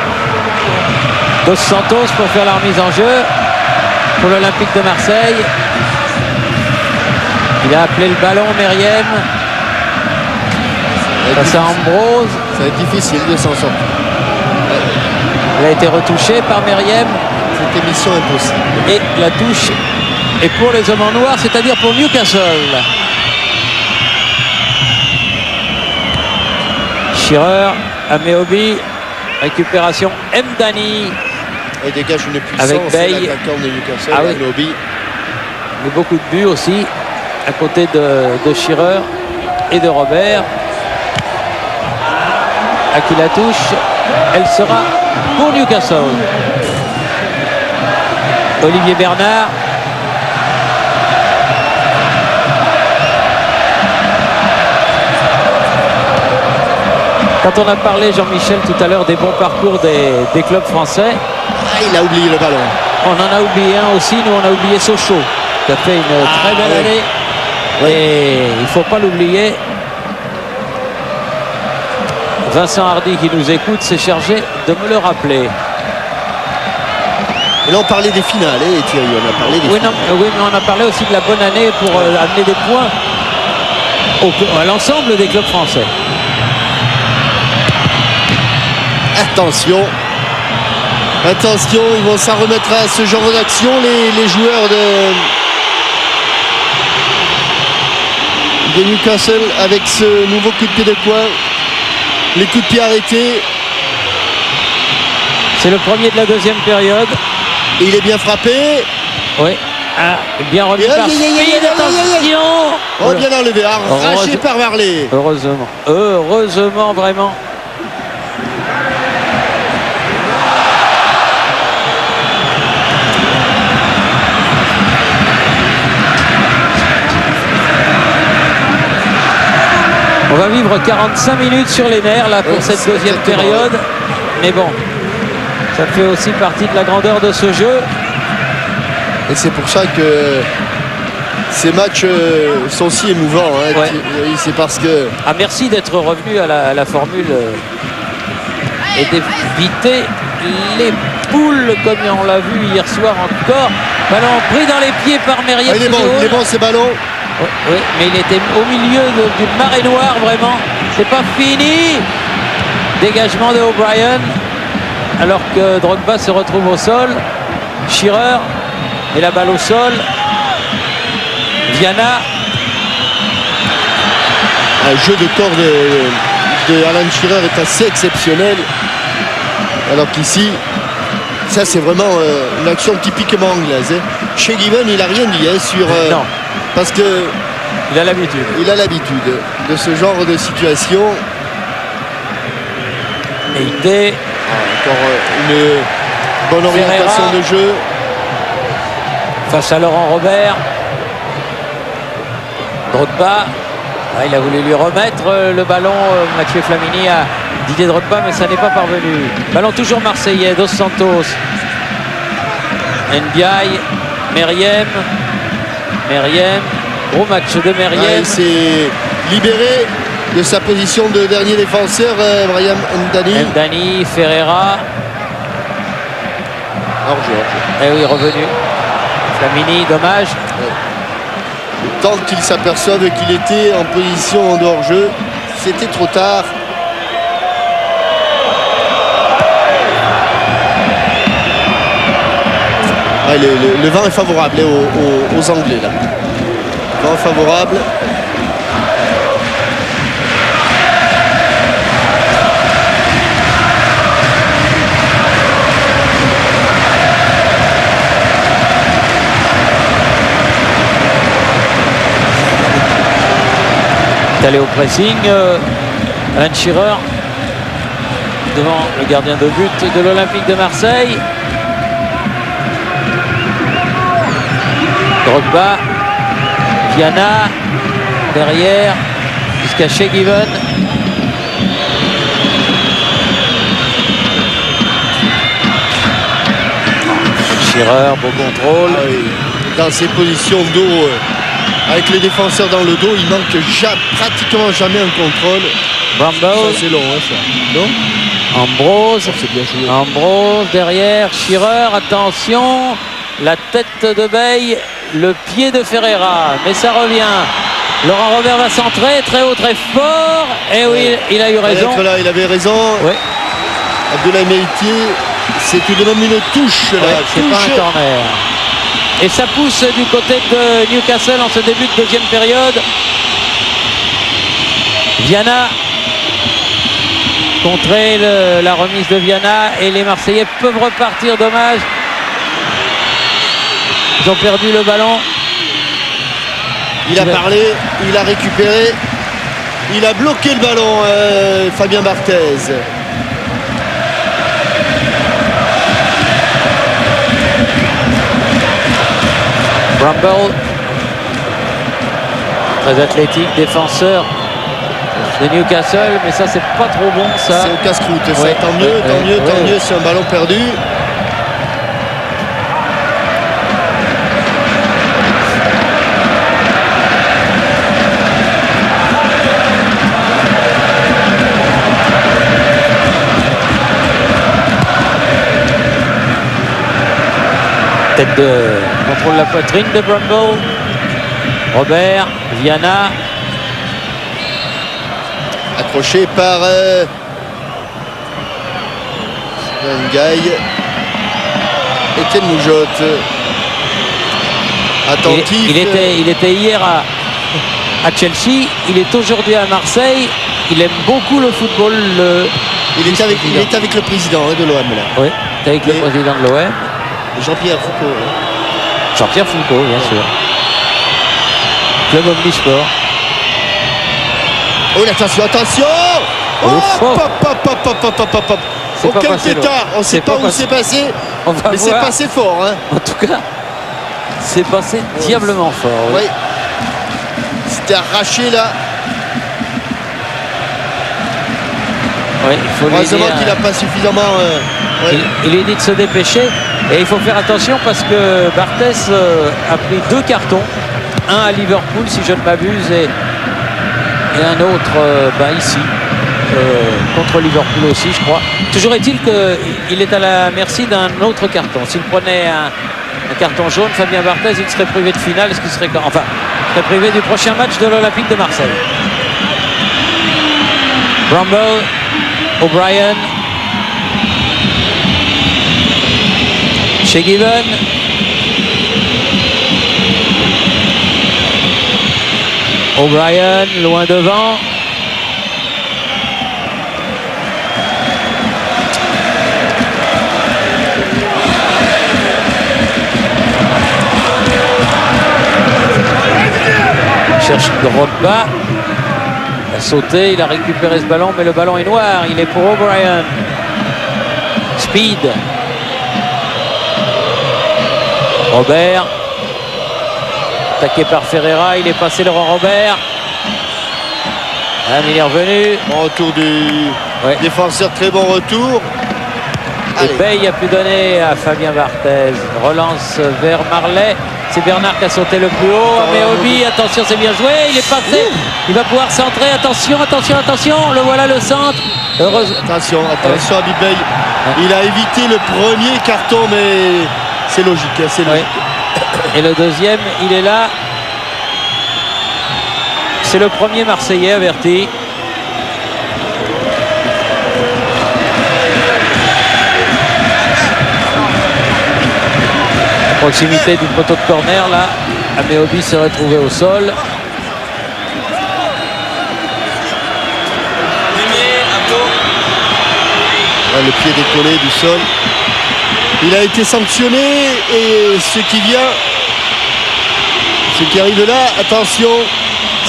Dos Santos pour faire la remise en jeu pour l'Olympique de Marseille. Il a appelé le ballon, Meriem. Face à Ambrose. Ça va être difficile de s'en sortir. Il a été retouché par Meriem. C'était mission impossible. Et la touche est pour les hommes en noir, c'est-à-dire pour Newcastle. Shearer, Ameobi, récupération Mdani. Il dégage une puissance avec Bay. L'attaquant de Newcastle, Ah oui. Ameobi. Mais beaucoup de buts aussi à côté de Shearer et de Robert. À qui la touche, elle sera pour Newcastle. Olivier Bernard. Quand on a parlé, Jean-Michel, tout à l'heure des bons parcours des clubs français, Il a oublié le ballon. on en a oublié un aussi. Nous, on a oublié Sochaux, qui a fait une très belle année. Et il ne faut pas l'oublier. Vincent Hardy, qui nous écoute, s'est chargé de me le rappeler. Et là, on parlait des finales, Thierry. On a parlé des finales. Oui, mais on a parlé aussi de la bonne année pour amener des points à l'ensemble des clubs français. Attention, ils vont s'en remettre à ce genre d'action, les joueurs de Newcastle, avec ce nouveau coup de pied de coin, les coups de pied arrêtés. C'est le premier de la deuxième période. Et il est bien frappé. Oui, Bien remis par Speed, attention. Oh, bien enlevé, arraché par Varley. Heureusement vraiment. On va vivre 45 minutes sur les nerfs là pour cette deuxième période. Mais bon, ça fait aussi partie de la grandeur de ce jeu. Et c'est pour ça que ces matchs sont si émouvants. Hein. Ouais. C'est parce que... Ah, merci d'être revenu à la formule et d'éviter les poules comme on l'a vu hier soir encore. Ballon pris dans les pieds par Meriem. il est bon ces ballons. Oui, mais il était au milieu d'une marée noire vraiment. C'est pas fini. Dégagement de O'Brien alors que Drogba se retrouve au sol. Shearer et la balle au sol. Viana. Un jeu de corps de Alan Shearer est assez exceptionnel. Alors qu'ici, ça c'est vraiment une action typiquement anglaise. Hein. Chez Given, il n'a rien dit sur... non. Parce que il a l'habitude. Il a l'habitude de ce genre de situation. Et idée. Encore une bonne orientation Ferreira de jeu. Face à Laurent Robert. Drogba. Il a voulu lui remettre le ballon, Mathieu Flamini, à Didier Drogba, mais ça n'est pas parvenu. Ballon toujours marseillais, Dos Santos. Ndiaye, Meriem. Gros match de Meriem. Il s'est libéré de sa position de dernier défenseur, Brahim Ndani. Ndani, Ferreira. Hors-jeu. Eh oui, revenu. Flamini, dommage. Tant qu'ils s'aperçoivent qu'il était en position en dehors-jeu, c'était trop tard. Le vent est favorable aux Anglais là. Vent favorable. Allé au pressing, Alan Shearer devant le gardien de but de l'Olympique de Marseille. Drogba, Viana derrière jusqu'à Shea Given. Shearer, beau contrôle. Ah oui. Dans ces positions d'eau, avec les défenseurs dans le dos, il manque pratiquement jamais un contrôle. Bramble. C'est long, hein, ça. Non, Ambrose. c'est bien joué. Ambrose derrière. Shearer, attention. La tête de Bay, le pied de Ferreira. Mais ça revient. Laurent Robert va centrer, très haut, très fort. Et oui, il a eu raison. Là, il avait raison. Oui. Abdoulaye Meïtier, c'est tout de même une touche. Là. Ouais, c'est pas un corner. Et ça pousse du côté de Newcastle en ce début de deuxième période. Viana contrer la remise de Viana et les Marseillais peuvent repartir. Dommage. Ils ont perdu le ballon. Il a parlé, il a récupéré, il a bloqué le ballon, Fabien Barthez. Bramble, très athlétique, défenseur de Newcastle, mais ça c'est pas trop bon ça. C'est au casse-croûte, ça. Ouais, Tant mieux, c'est un ballon perdu. Tête de contrôle la poitrine de Bramble. Robert, Viana. Accroché par Ndiaye. Etienne Moujotte. Attentif. Il était hier à Chelsea. Il est aujourd'hui à Marseille. Il aime beaucoup le football. Il est avec le président de l'OM là. Oui, avec le président de l'OM. Jean-Pierre Foucault. Jean-Pierre Foucault, bien sûr. Club Omnisport. Oh, attention, attention. Oh, C'est pas quel passé loin. pétard. On ne sait pas où c'est passé, On va mais c'est voir. passé fort. Hein. En tout cas, c'est passé diablement fort. Oui. Oui. C'était arraché là. Oui, il faut lui Heureusement dire, qu'il n'a pas suffisamment. Ouais. il lui dit de se dépêcher. Et il faut faire attention parce que Barthès a pris 2 cartons. Un à Liverpool, si je ne m'abuse, et un autre ici. Contre Liverpool aussi, je crois. Toujours est-il qu'il est à la merci d'un autre carton. S'il prenait un carton jaune, Fabien Barthez, il serait privé de finale, ce qui serait, enfin, serait privé du prochain match de l'Olympique de Marseille. Bramble, O'Brien, chez Given. O'Brien, loin devant. Cherche Drogba. Il a sauté, il a récupéré ce ballon, mais le ballon est noir. Il est pour O'Brien. Speed. Robert. Attaqué par Ferreira, il est passé le Robert. Ah, mais il est revenu. Bon retour du défenseur, très bon retour. Et Bay a pu donner à Fabien Barthez. Relance vers Marley. C'est Bernard qui a sauté le plus haut. Mais Obi, attention, c'est bien joué. Il est passé. Il va pouvoir centrer. Attention, attention, attention. Le voilà le centre. Heureusement. Attention, attention à Bibey. Il a évité le premier carton, mais c'est logique. C'est logique. Et le deuxième, il est là. C'est le premier Marseillais averti. À proximité du poteau de corner, là, Améobi s'est retrouvé au sol. Le pied décollé du sol. Il a été sanctionné et ce qui arrive là, attention,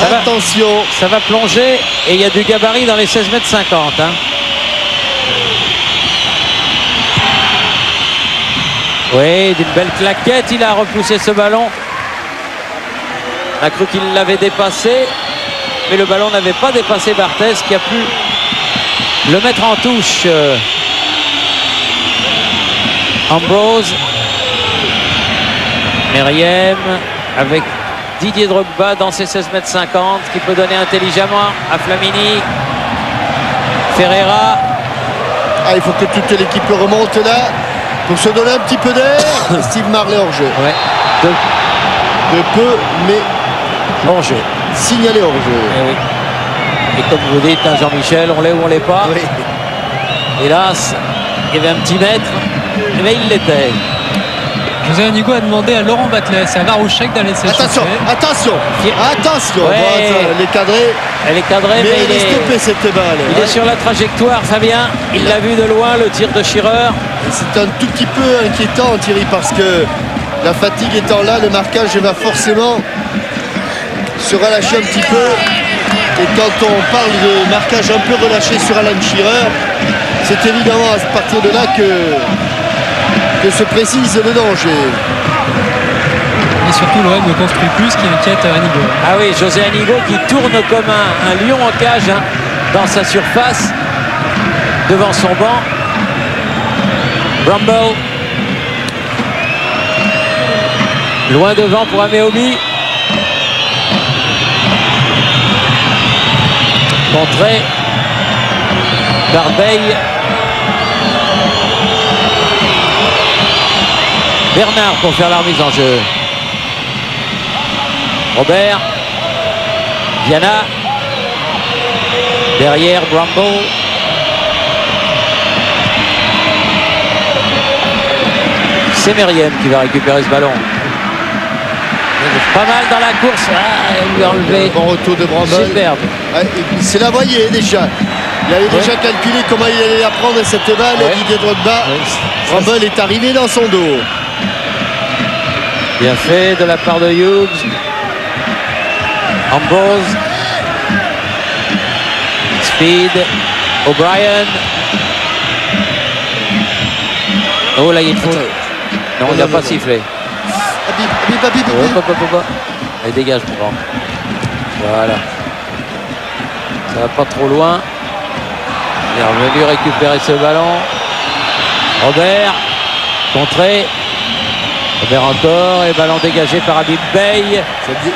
attention. Ça va plonger et il y a du gabarit dans les 16,50 m. Hein. Oui, d'une belle claquette, il a repoussé ce ballon. On a cru qu'il l'avait dépassé, mais le ballon n'avait pas dépassé Barthez qui a pu le mettre en touche. Ambrose, Meriem avec Didier Drogba dans ses 16,50 m qui peut donner intelligemment à Flamini. Ferreira. Ah, il faut que toute l'équipe remonte là pour se donner un petit peu d'air. Steve Marley hors jeu. Ouais. De peu, mais hors jeu. Signalé hors jeu. Et oui. Et comme vous dites, hein, Jean-Michel, on l'est ou on l'est pas. Oui. Hélas, il y avait un petit mètre, mais il l'était. José Anigo a demandé à Laurent Batlet, c'est à Marouchek d'aller s'échauffer. Attention, attention, attention. Ouais. Bon, elle est cadrée. Elle est cadrée, mais il est stoppé cette balle. Il est sur la trajectoire, Fabien. Il l'a vu de loin, le tir de Schirrer. C'est un tout petit peu inquiétant, Thierry, parce que la fatigue étant là, le marquage va forcément se relâcher un petit peu. Et quand on parle de marquage un peu relâché sur Alan Shearer, c'est évidemment à partir de là que se précise le danger. Et surtout l'OM ne construit plus, ce qui inquiète Anigo. Ah oui, José Anigo qui tourne comme un lion en cage hein, dans sa surface, devant son banc. Bramble. Loin devant pour Améobi. Contré par Bay. Bernard pour faire la remise en jeu. Robert. Viana. Derrière Bramble. C'est Meriem qui va récupérer ce ballon. Pas mal dans la course. Ah, il lui a enlevé. Bon retour de Bramble. Superbe. C'est la voyée déjà. Il avait déjà calculé comment il allait la prendre cette balle. Didier Drogba. Bramble est arrivé dans son dos. Bien fait de la part de Hughes. Ambrose. Speed. O'Brien. Oh là, il y a une faute. Non, il n'a pas sifflé. Habib. Allez, dégage, mon grand. Voilà. Ça va pas trop loin. Il est revenu récupérer ce ballon. Robert. Contré. Robert encore. Et ballon dégagé par Habib Bey.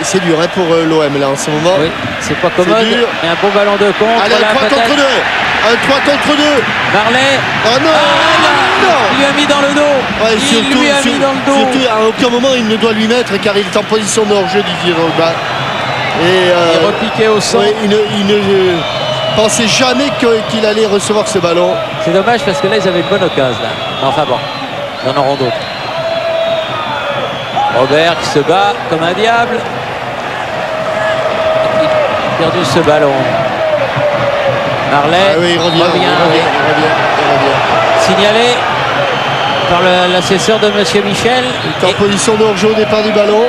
C'est dur hein, pour l'OM là en ce moment. Oui, c'est pas commode. Mais un bon ballon de contre. Allez, là, 3 contre 2. Un 3 contre 2. Marley. Oh non, non. Il lui a mis dans le dos. Ouais, Il lui a mis dans le dos. Surtout, à aucun moment il ne doit lui mettre car il est en position de hors-jeu, Didier Drogba. Et il repiquait au centre. Ouais, il ne pensait jamais qu'il allait recevoir ce ballon. C'est dommage parce que là ils avaient une bonne occasion là. Enfin bon, ils en auront d'autres. Robert qui se bat comme un diable. Il a perdu ce ballon. Marley il revient. Signalé par l'assesseur de Monsieur Michel. Il est en position de hors-jeu au départ du ballon.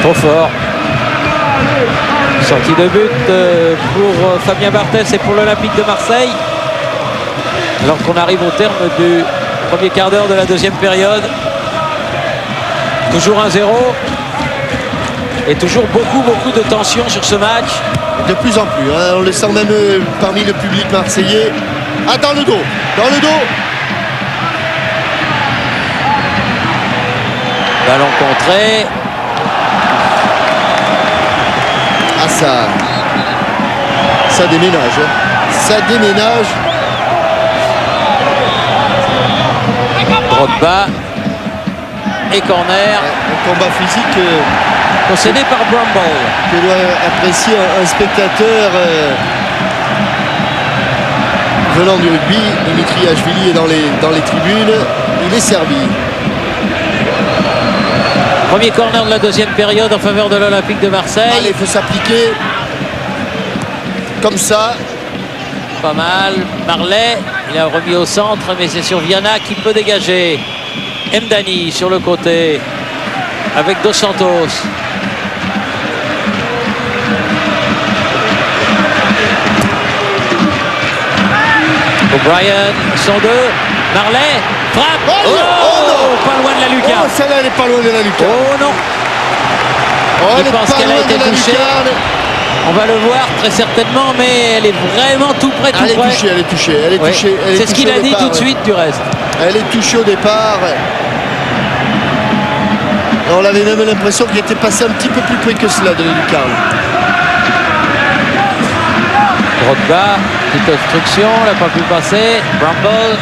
Trop fort. Sortie de but pour Fabien Barthez et pour l'Olympique de Marseille. Alors qu'on arrive au terme du premier quart d'heure de la deuxième période. Toujours 1-0. Et toujours beaucoup de tension sur ce match. De plus en plus. Hein. On le sent même parmi le public marseillais. Ah, dans le dos. Ballon contré. Ah, ça déménage. Hein. Ça déménage. Drogba. Et corner. Un combat physique concédé par Bramble. Que doit apprécier un spectateur venant du rugby. Dimitri Ashvili est dans les tribunes. Il est servi. Premier corner de la deuxième période en faveur de l'Olympique de Marseille. Allez, il faut s'appliquer. Comme ça. Pas mal. Marley, il a remis au centre, mais c'est sur Viana qui peut dégager. Mdani sur le côté avec Dos Santos. O'Brien, 102. Marley, frappe. Oh non, pas loin de la lucarne. Oh, celle-là, elle n'est pas loin de la lucarne. Oh non. Il pense qu'elle a été touchée. On va le voir très certainement, mais elle est vraiment tout près. Elle est touchée. C'est ce qu'il a dit tout de suite du reste. Elle est touchée au départ. On avait même l'impression qu'il était passé un petit peu plus près que cela de la lucarne. Drogba, petite obstruction, n'a pas pu passer. Bramble,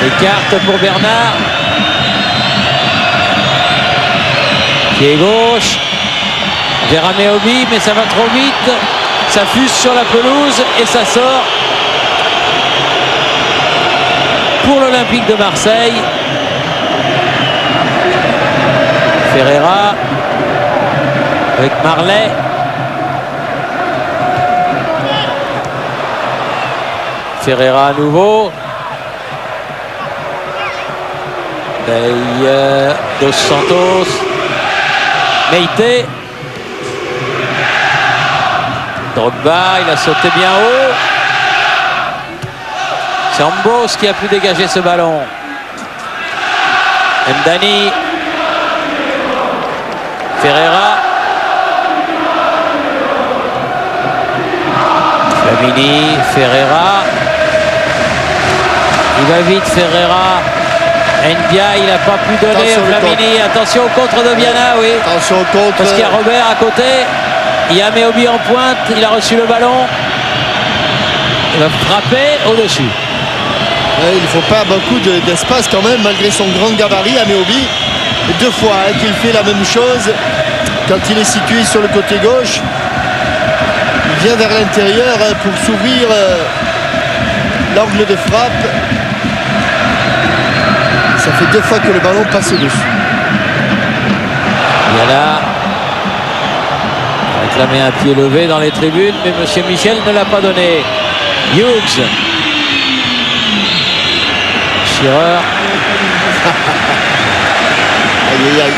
écarte pour Bernard. Pied gauche. Vers Ameobi, mais ça va trop vite. Ça fuse sur la pelouse et ça sort pour l'Olympique de Marseille. Ferreira avec Marley. Ferreira à nouveau. Dos Santos. Meite. Drogba, il a sauté bien haut. C'est Ambos qui a pu dégager ce ballon. Mdani. Ferreira. Flamini, Ferreira. Il va vite, Ferreira. Ndia, il n'a pas pu donner au Flamini. Attention au contre de Viana, oui. Attention au contre. Parce qu'il y a Robert à côté. Il y a Meobi en pointe. Il a reçu le ballon. Il va frapper au-dessus. Il ne faut pas beaucoup d'espace quand même, malgré son grand gabarit à Meobi. 2 fois qu'il fait la même chose quand il est situé sur le côté gauche. Il vient vers l'intérieur pour s'ouvrir l'angle de frappe. Ça fait 2 fois que le ballon passe au-dessus. Viana a réclamé un pied levé dans les tribunes, mais M. Michel ne l'a pas donné. Hughes. Shearer. Aïe, aïe, aïe.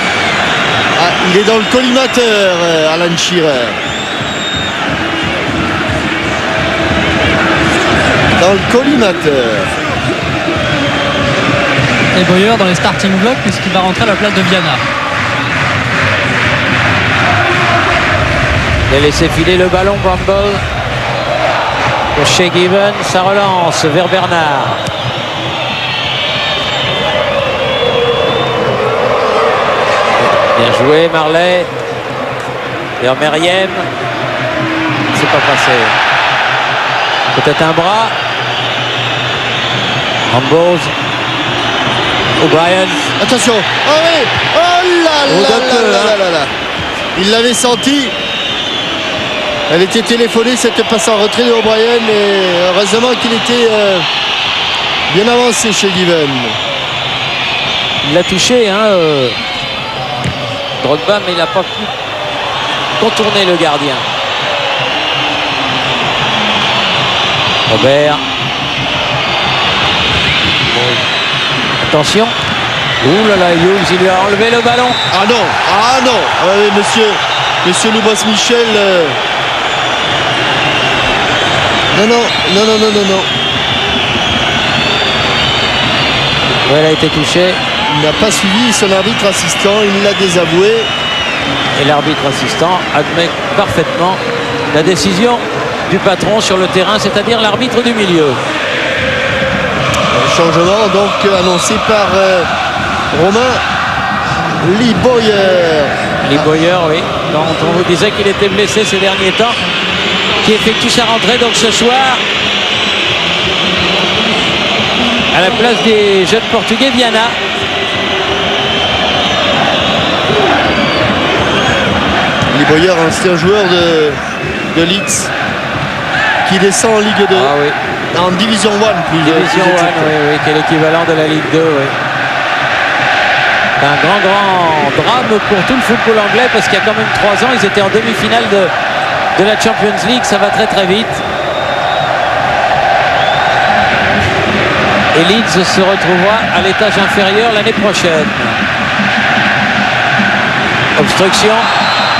Ah, il est dans le collimateur, Alan Shearer. Dans le collimateur. Et Boyer dans les starting blocks puisqu'il va rentrer à la place de Viana. Il a laissé filer le ballon, Bramble. Pour Shea Given, ça relance vers Bernard. Bien joué, Marley. Vers Meriem. C'est pas passé. Peut-être un bras. Ambrose. O'Brien. Attention. Ah oui. Oh là là là là là. Il l'avait senti. Elle était téléphonée, cette passe en retrait de O'Brien, et heureusement qu'il était bien avancé chez Given. Il l'a touché, hein, Drogba, mais il n'a pas pu contourner le gardien. Robert. Attention. Ouh là là, Hughes, il lui a enlevé le ballon. Ah non, ah non. Ah oui, monsieur Lubos Michel. Non. Ouais, elle a été touchée. Il n'a pas suivi son arbitre assistant, il l'a désavoué. Et l'arbitre assistant admet parfaitement la décision du patron sur le terrain, c'est-à-dire l'arbitre du milieu. Changement donc annoncé par Romain Lee Boyer. Lee Boyer, oui, dont on vous disait qu'il était blessé ces derniers temps, qui effectue sa rentrée donc ce soir à la place des jeunes portugais. Viana. Lee Boyer, ancien joueur de Leeds, qui descend en Ligue 2. Ah oui. En Division 1 plus. Division 1, oui, qui est l'équivalent de la Ligue 2, oui. C'est un grand drame pour tout le football anglais parce qu'il y a quand même 3 ans, ils étaient en demi-finale de la Champions League. Ça va très très vite. Et Leeds se retrouvera à l'étage inférieur l'année prochaine. Obstruction.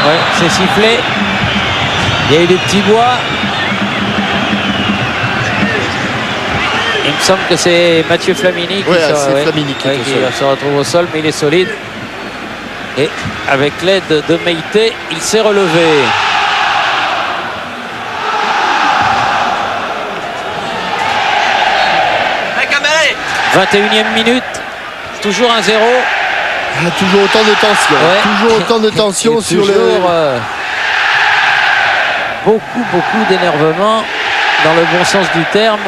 Ouais, c'est sifflé. Il y a eu des petits bois. Il me semble que c'est Mathieu Flamini qui, se retrouve au sol, mais il est solide. Et avec l'aide de Meïté, il s'est relevé. « 21e minute, toujours 1-0. » Toujours autant de tension. Ouais. Toujours autant de tension sur toujours, beaucoup d'énervement dans le bon sens du terme.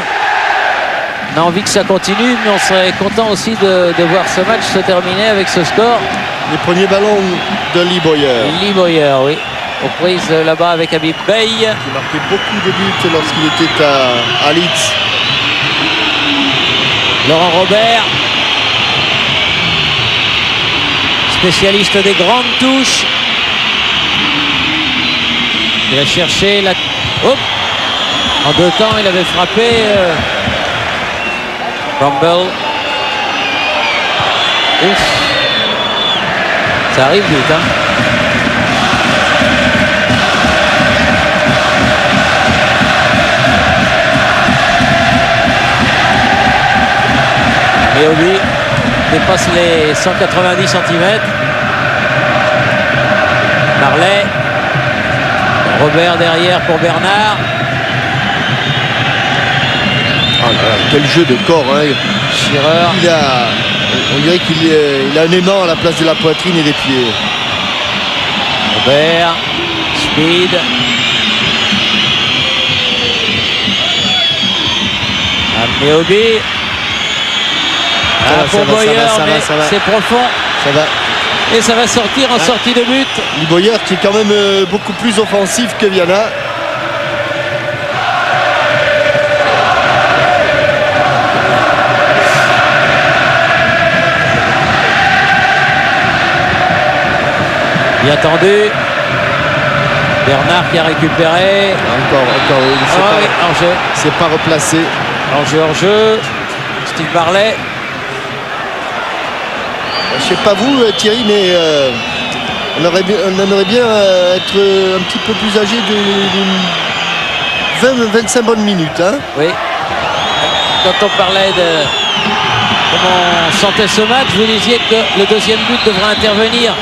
On a envie que ça continue, mais on serait content aussi de voir ce match se terminer avec ce score. Les premiers ballons de Lee Boyer. Lee Boyer, oui. Aux prises là-bas avec Habib Bey. Il marquait beaucoup de buts lorsqu'il était à Leeds. Laurent Robert. Spécialiste des grandes touches. Il a cherché la... Hop. En 2 temps, il avait frappé... Rumble. Ouf. Ça arrive vite, hein. Meobi dépasse les 190 cm. Marley. Robert derrière pour Bernard. Oh là là, quel jeu de corps, hein. Shearer. On dirait qu'il a un aimant à la place de la poitrine et des pieds. Robert. Speed. Meobi. Pour Boyer, mais c'est profond. Ça va. Et ça va sortir en sortie de but. Lee Boyer qui est quand même beaucoup plus offensif que Viana. Bien tendu. Bernard qui a récupéré. Encore, hors-jeu. c'est pas replacé. Hors-jeu. Steve Barlet. Je sais pas vous, Thierry, mais on aimerait bien être un petit peu plus âgé de 20-25 bonnes minutes. Hein. Oui. Quand on parlait de comment on sentait ce match, vous disiez que le deuxième but devrait intervenir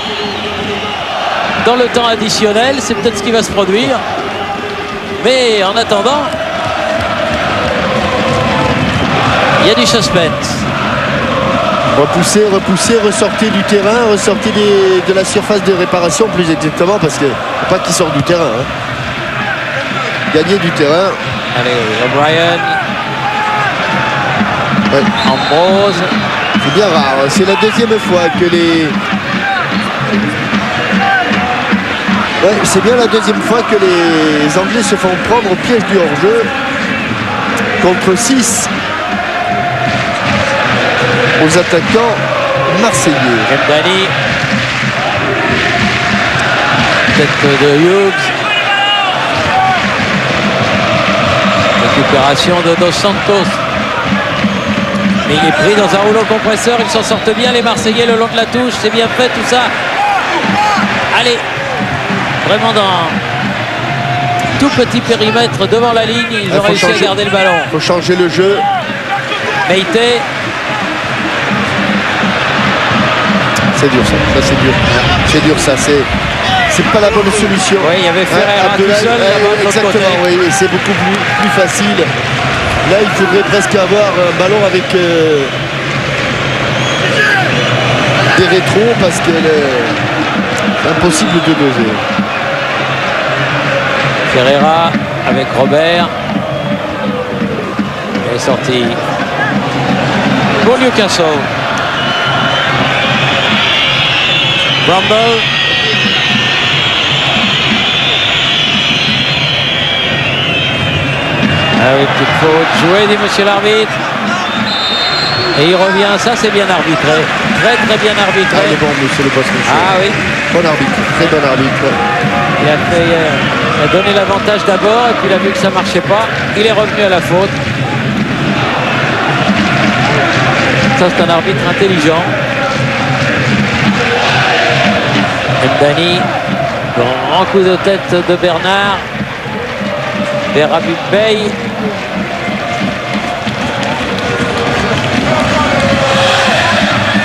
dans le temps additionnel. C'est peut-être ce qui va se produire. Mais en attendant, il y a du suspense. Repousser, ressortir du terrain, ressortir de la surface de réparation plus exactement, parce que faut pas qu'il sorte du terrain. Hein. Gagner du terrain. Allez, O'Brien. Ouais. Ambrose. C'est bien rare. C'est la deuxième fois que les... Ouais, c'est bien la deuxième fois que les Anglais se font prendre au piège du hors-jeu contre 6 aux attaquants marseillais. Mdani. Tête de Hughes. Récupération de Dos Santos. Mais il est pris dans un rouleau compresseur. Ils s'en sortent bien les Marseillais le long de la touche. C'est bien fait tout ça. Allez. Vraiment dans tout petit périmètre devant la ligne. Ils ont réussi à garder le ballon. Il faut changer le jeu. Meïté. C'est dur ça c'est dur. C'est dur ça, c'est pas la bonne solution. Oui, il y avait Ferreira tout seul là-bas de l'autre côté. Exactement, oui, et c'est beaucoup plus facile. Là, il faudrait presque avoir un ballon avec des rétros parce que c'est impossible de doser. Ferreira avec Robert. Il est sorti pour Newcastle. Rumble. Ah oui, petite faute jouée, dit monsieur l'arbitre. Et il revient, ça c'est bien arbitré. Très bien arbitré. Ah, il est bon, monsieur le boss. Ah oui. Bon arbitre, très bon arbitre. Il a donné l'avantage d'abord et puis il a vu que ça marchait pas. Il est revenu à la faute. Ça c'est un arbitre intelligent. Mdani, grand coup de tête de Bernard vers Habib Bey.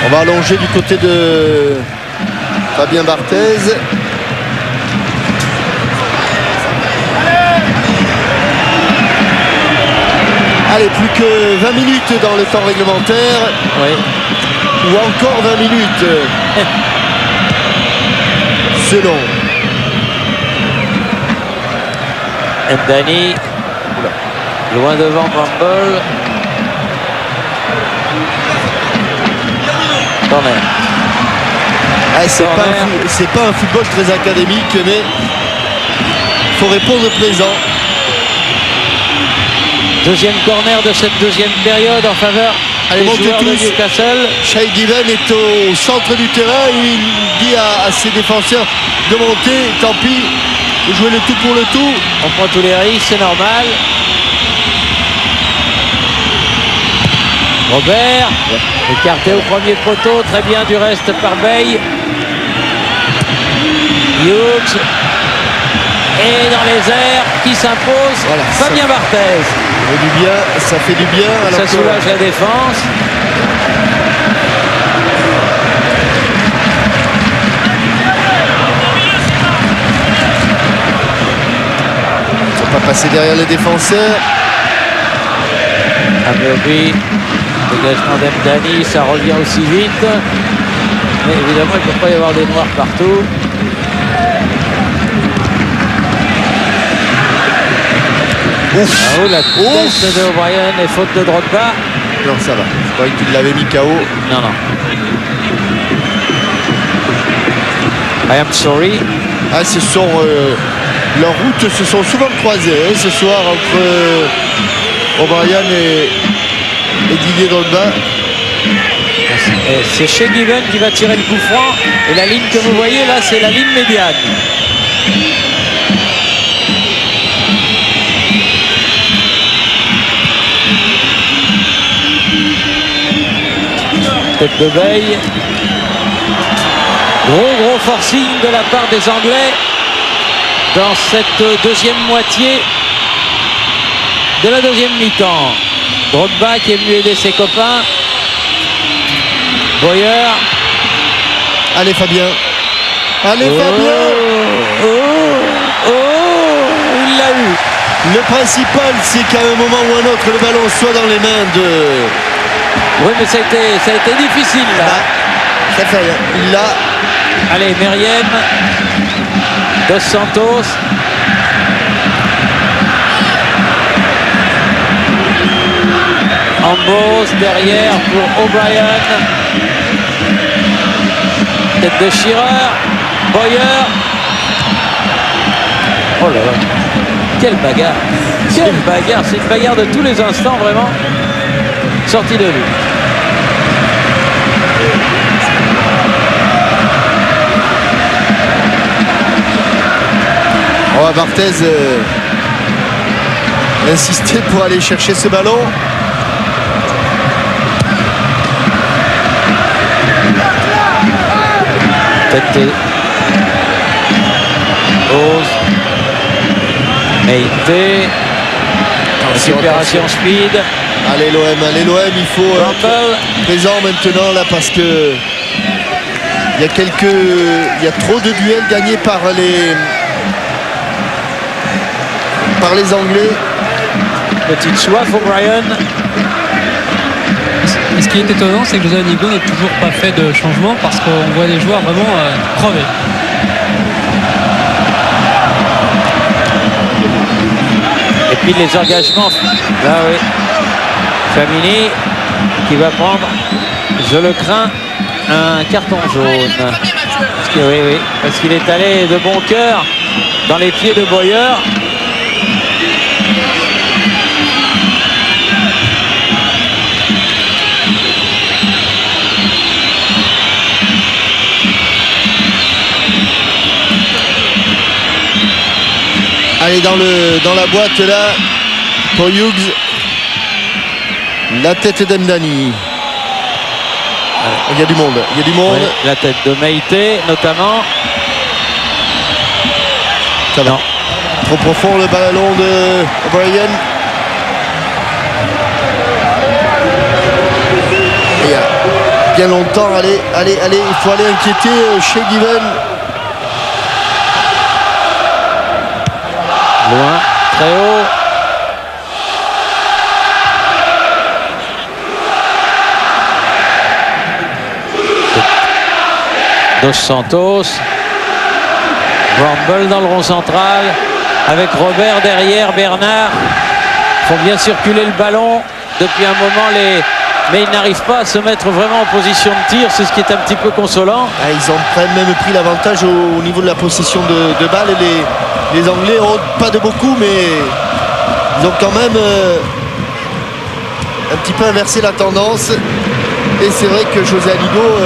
On va allonger du côté de Fabien Barthez. Allez, plus que 20 minutes dans le temps réglementaire. Oui. Ou encore 20 minutes. Selon Mdani, loin devant Bramble. Corner. Ah, c'est pas un football très académique, mais il faut répondre présent. Deuxième corner de cette deuxième période en faveur des joueurs de Newcastle. Shay Given est au centre du terrain. Il dit à ses défenseurs de monter. Tant pis, de jouer le tout pour le tout. On prend tous les risques, c'est normal. Robert, écarté au premier poteau, très bien du reste par Bey. Hughes. Et dans les airs, qui s'impose, voilà, Fabien Barthez. Ça fait du bien. Ça soulage la défense. Il ne faut pas passer derrière les défenseurs. Améobi, dégagement d'Mdani, ça revient aussi vite. Mais évidemment, il ne peut pas y avoir des noirs partout. Ouf. Ah, la tête de O'Brien et faute de Drogba. Non, ça va. Je croyais qu'il l'avait mis KO. Non. I am sorry. Ah, ce sont leurs routes se sont souvent croisées ce soir entre O'Brien et Didier Drogba. C'est Et c'est Shea Given qui va tirer le coup franc. Et la ligne que vous voyez là, c'est la ligne médiane. Tête de Veille. Gros forcing de la part des Anglais dans cette deuxième moitié de la deuxième mi-temps. Drogba qui est venu aider ses copains. Boyer. Allez Fabien. Allez Fabien. Il l'a eu. Le principal, c'est qu'à un moment ou un autre, le ballon soit dans les mains de... Oui, mais ça a été difficile là. Ça fait rien. Il l'a. Allez, Meriem. Dos Santos. Ambos derrière pour O'Brien. Tête de Shearer. Boyer. Oh là là. Quelle bagarre. Quelle bagarre. C'est une bagarre de tous les instants vraiment. Sortie de vue. Barthez insister pour aller chercher ce ballon. Tête Ose. Meite. Récupération speed. Allez l'OM, il faut être présent maintenant là parce que il y a trop de duels gagnés par les Anglais. Petite soif O'Brien. Ce qui est étonnant, c'est que José Anigo n'a toujours pas fait de changement parce qu'on voit des joueurs vraiment crevés. Et puis les engagements. Là oui. Famini qui va prendre, je le crains, un carton jaune. Parce qu'il est allé de bon cœur dans les pieds de Boyer. Allez dans la boîte là pour Hughes. La tête d'Emdani. Il y a du monde. Oui, la tête de Meite notamment. Ça va. Non. Trop profond le ballon de O'Brien. Il y a bien longtemps. Allez, il faut aller inquiéter Shea Given. Loin, très haut. Dos Santos. Bramble dans le rond central. Avec Robert derrière, Bernard. Font bien circuler le ballon. Depuis un moment, mais ils n'arrivent pas à se mettre vraiment en position de tir. C'est ce qui est un petit peu consolant. Ils ont même pris l'avantage au niveau de la possession de balles. Et les Anglais ont pas de beaucoup, mais ils ont quand même un petit peu inversé la tendance. Et c'est vrai que José Anigo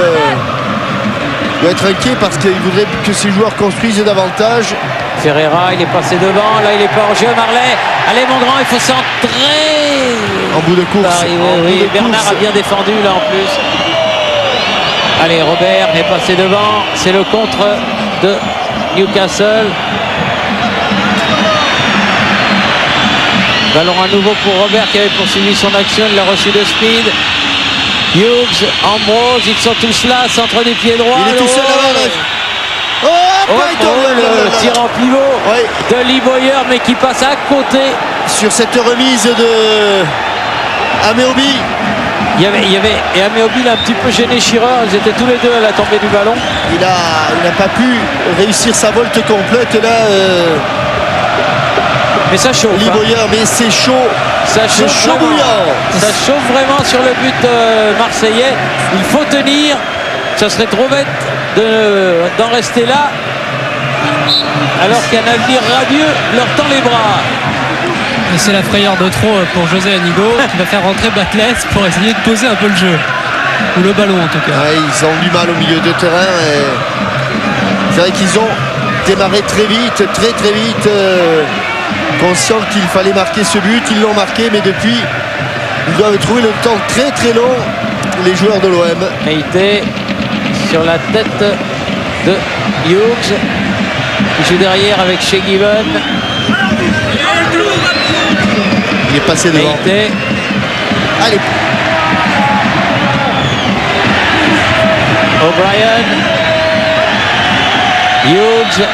doit être inquiet parce qu'il voudrait que ses joueurs construisent davantage. Ferreira, il est passé devant. Là, il est pas en jeu. Marley, allez mon grand, il faut centrer. En bout de course. Oui, Bernard a bien défendu là en plus. Allez, Robert est passé devant. C'est le contre de Newcastle. Ballon à nouveau pour Robert qui avait poursuivi son action. Il l'a reçu de speed. Hughes, Ambrose, ils sont tous là, centre des pieds droits. Il est tout seul le tir en pivot de Lee Boyer, mais qui passe à côté. Sur cette remise de Ameobi. Et Ameobi l'a un petit peu gêné Shearer. Ils étaient tous les deux à la tombée du ballon. Il n'a pas pu réussir sa volte complète là. Mais ça chauffe. Lee Boyer, mais c'est chaud. Ça chauffe bouillant. Ça chauffe vraiment sur le but marseillais. Il faut tenir. Ça serait trop bête d'en rester là. Alors qu'un avenir radieux leur tend les bras. Et c'est la frayeur de trop pour José Anigo qui va faire rentrer Batles pour essayer de poser un peu le jeu. ou le ballon en tout cas. Ouais, ils ont du mal au milieu de terrain. Et c'est vrai qu'ils ont démarré très vite, très vite, conscients qu'il fallait marquer ce but. Ils l'ont marqué, mais depuis, ils doivent trouver le temps très long, les joueurs de l'OM. Meïté sur la tête de Hughes qui joue derrière avec Shea Given. Il est passé devant. Meïté. Allez. O'Brien. Hughes.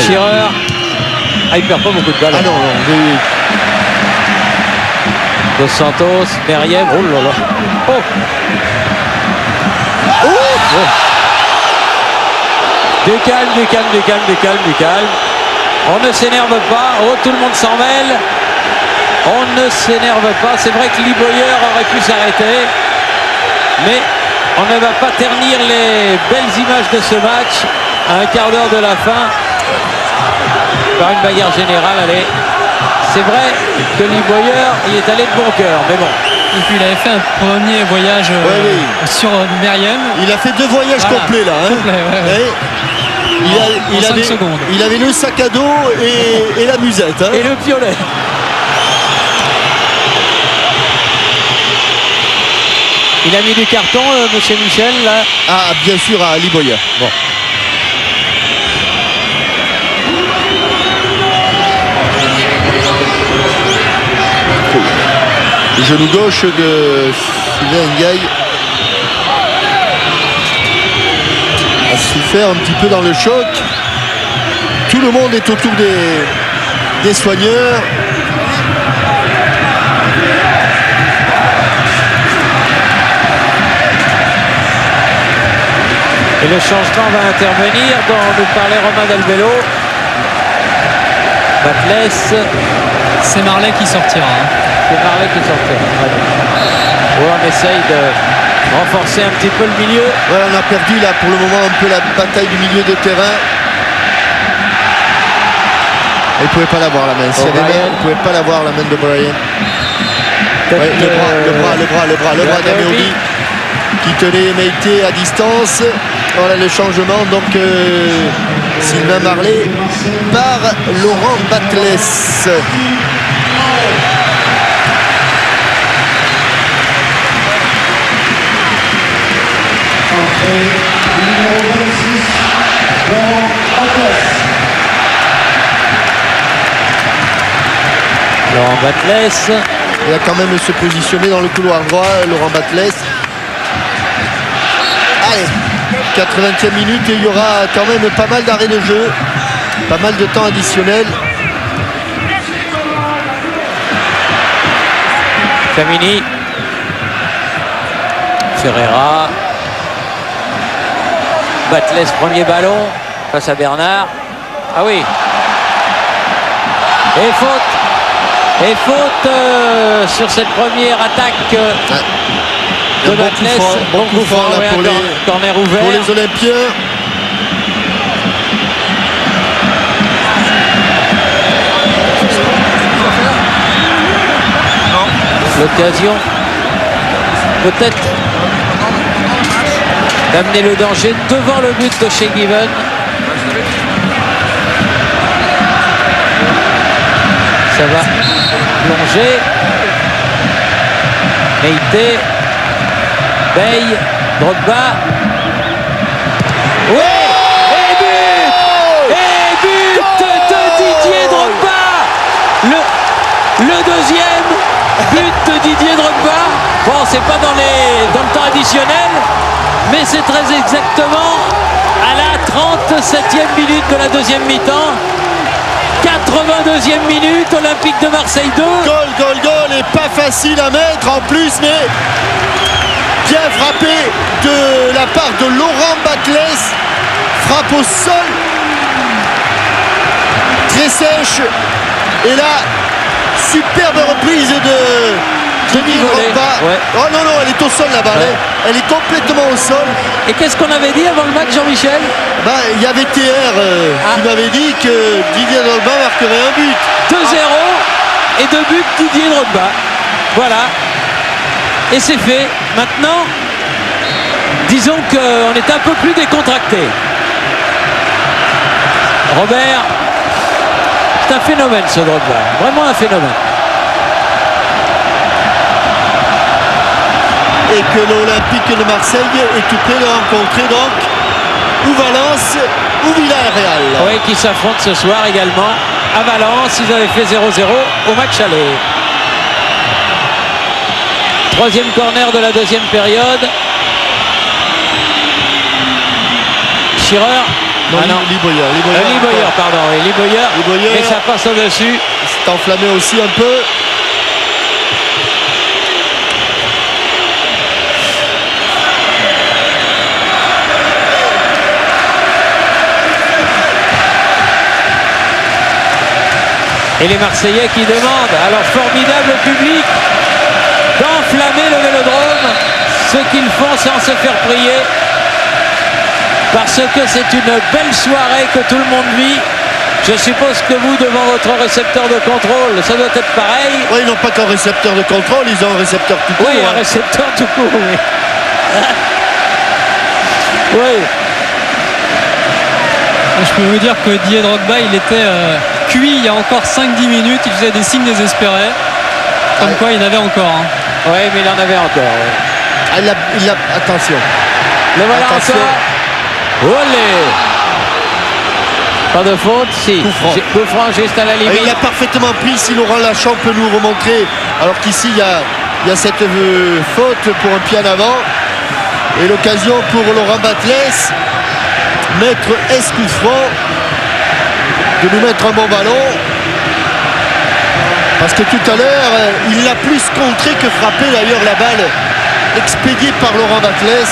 Shearer. Ah, il perd pas beaucoup de balles. Ah non, oui. Dos Santos, Meriem. Oh là là. Oh. Oh. Du calme. On ne s'énerve pas. Oh, tout le monde s'en mêle. On ne s'énerve pas. C'est vrai que Lee Bowyer aurait pu s'arrêter. Mais on ne va pas ternir les belles images de ce match à un quart d'heure de la fin par une bagarre générale. Allez, c'est vrai que Lee Bowyer y est allé de bon cœur, mais bon. Et puis il avait fait un premier voyage sur Meriem. Il a fait 2 voyages complets là. Hein. Complet, ouais. Il avait le sac à dos et la musette. Hein. Et le piolet. Il a mis du carton, monsieur Michel, là. Ah, bien sûr, à Lee Bowyer. Bon. Le genou gauche de Sylvain Ndiaye a souffert un petit peu dans le choc. Tout le monde est autour des soigneurs. Et le changement va intervenir dont nous parlait Romain Delbello. Batles. C'est Marley qui sortira. C'est Marley qui sortira. Ouais, on essaye de renforcer un petit peu le milieu. Ouais, on a perdu là pour le moment un peu la bataille du milieu de terrain. Il ne pouvait pas l'avoir la main. S'il y avait main, il ne pouvait pas l'avoir la main de Brian. Ouais, le bras d'Améobi qui tenait Meïté à distance. Voilà le changement. Donc Sylvain Marley par Laurent Batles. Laurent Batles. Il va quand même se positionner dans le couloir droit, Laurent Batles. Allez, 80e minute et il y aura quand même pas mal d'arrêts de jeu, pas mal de temps additionnel. Camini. Ferreira. Batles, premier ballon face à Bernard. Ah oui. Et faute. Et faute sur cette première attaque de Batles. Bon coup franc là pour corner ouvert. Pour les Olympiens. L'occasion peut-être d'amener le danger devant le but de Shea Given. Ça va plonger. Meïté, Bey, Drogba. Oui, et but! Et but de Didier Drogba. Le deuxième but de Didier Drogba. Bon, c'est pas dans le temps additionnel, mais c'est très exactement à la 37e minute de la deuxième mi-temps. 82e minute, Olympique de Marseille 2. Goal, et pas facile à mettre en plus, mais bien frappé de la part de Laurent Batles. Frappe au sol, très sèche. Et là, superbe reprise de Didier Drogba. Ouais. Oh non, elle est au sol là-bas. Ouais. Elle est complètement au sol. Et qu'est-ce qu'on avait dit avant le match, Jean-Michel? Il y avait TR qui m'avait dit que Didier Drogba marquerait un but. 2-0 et 2 buts Didier Drogba. Voilà. Et c'est fait. Maintenant, disons qu'on est un peu plus décontracté. Robert, c'est un phénomène ce Drogba, vraiment un phénomène. Et que l'Olympique de Marseille est tout près de rencontrer donc ou Valence ou Villarreal. Oui, qui s'affrontent ce soir également à Valence. Ils avaient fait 0-0 au match aller. Troisième corner de la deuxième période. Schirrer. Non, Liboyer, pardon. Oui, Liboyer. Mais ça passe au-dessus. C'est enflammé aussi un peu. Et les Marseillais qui demandent à leur formidable public d'enflammer le Vélodrome, ce qu'ils font sans se faire prier, parce que c'est une belle soirée que tout le monde vit. Je suppose que vous, devant votre récepteur de contrôle, ça doit être pareil. Oui, ils n'ont pas qu'un récepteur de contrôle, ils ont un récepteur tout court. Oui, un récepteur tout court, oui. Oui. Je peux vous dire que Didier Drogba, il était cuit il y a encore 5-10 minutes. Il faisait des signes désespérés. Comme quoi, il en avait encore. Hein. Oui, mais il en avait encore. Oui. Attention. Le voilà encore. Olé. Pas de faute, si. Coup franc juste à la limite. Et il a parfaitement pris, si Laurent Lachant peut nous remontrer. Alors qu'ici, il y a cette faute pour un pied en avant. Et l'occasion pour Laurent Batles, maître Escoufrant, de nous mettre un bon ballon. Parce que tout à l'heure, il l'a plus contré que frappé. D'ailleurs, la balle expédiée par Laurent Batles.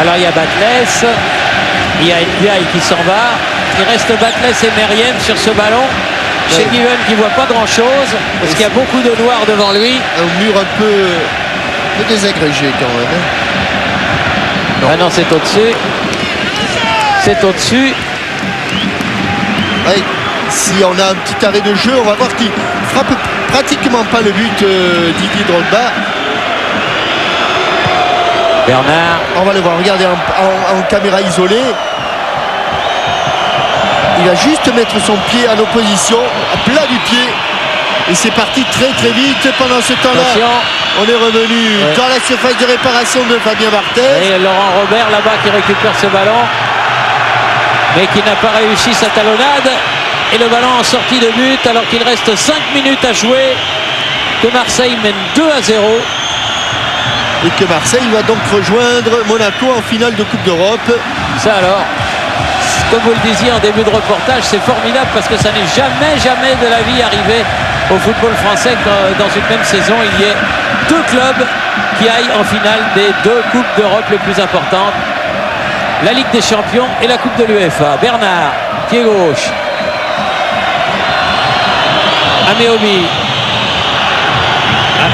Alors il y a Batles, il y a Ndiaye qui s'en va. Il reste Batles et Meriem sur ce ballon. Chez Given qui ne voit pas grand chose parce qu'il y a beaucoup de noir devant lui. Un mur un peu désagrégé quand même. Non. Ah non, c'est au-dessus. C'est au-dessus. Ouais, si on a un petit arrêt de jeu, on va voir qu'il frappe pratiquement pas le but Didier Drogba. Bernard. On va le voir, regardez en caméra isolée. Il va juste mettre son pied en opposition, à plat du pied. Et c'est parti très très vite. Pendant ce temps-là, on est revenu dans la surface de réparation de Fabien Barthez. Et Laurent Robert là-bas qui récupère ce ballon, mais qui n'a pas réussi sa talonnade. Et le ballon en sortie de but alors qu'il reste 5 minutes à jouer. Que Marseille mène 2-0. Et que Marseille va donc rejoindre Monaco en finale de Coupe d'Europe. Ça alors, comme vous le disiez en début de reportage, c'est formidable parce que ça n'est jamais de la vie arrivé au football français que dans une même saison, il y ait deux clubs qui aillent en finale des deux Coupes d'Europe les plus importantes. La Ligue des Champions et la Coupe de l'UEFA. Bernard, pied gauche. Ameobi.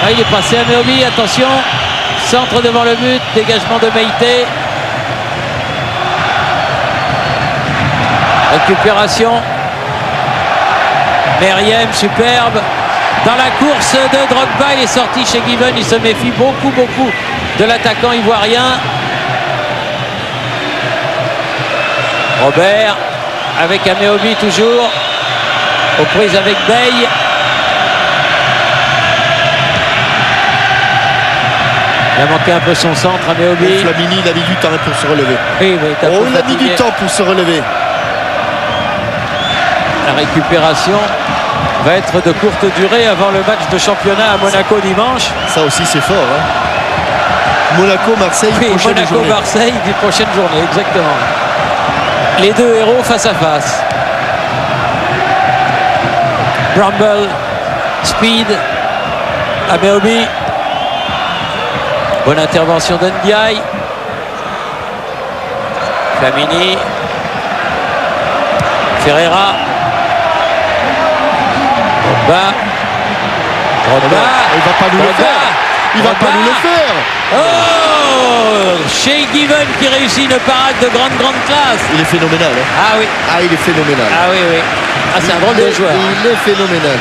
Ah, il est passé Ameobi, attention. Centre devant le but, dégagement de Meïté. Récupération. Meriem, superbe. Dans la course de Drogba, il est sorti chez Given. Il se méfie beaucoup de l'attaquant ivoirien. Robert avec Ameobi toujours. Aux prises avec Bey. Il a manqué un peu son centre, Ameobi. Flamini, il a mis du temps pour se relever. Oui, il a mis du temps pour se relever. La récupération va être de courte durée avant le match de championnat à Monaco dimanche. Ça aussi, c'est fort. Hein. Monaco-Marseille, Monaco-Marseille, prochaine journée, exactement. Les deux héros face à face. Bramble, Speed, Ameobi. Bonne intervention d'Ndiaye. Flamini. Ferreira. Drogba. Il va pas nous le faire. Il va pas nous le faire. Oh, Shea Given qui réussit une parade de grande classe. Il est phénoménal. Hein. Ah oui. Ah, il est phénoménal. Ah oui. Ah, c'est un drôle de joueur. Il est phénoménal.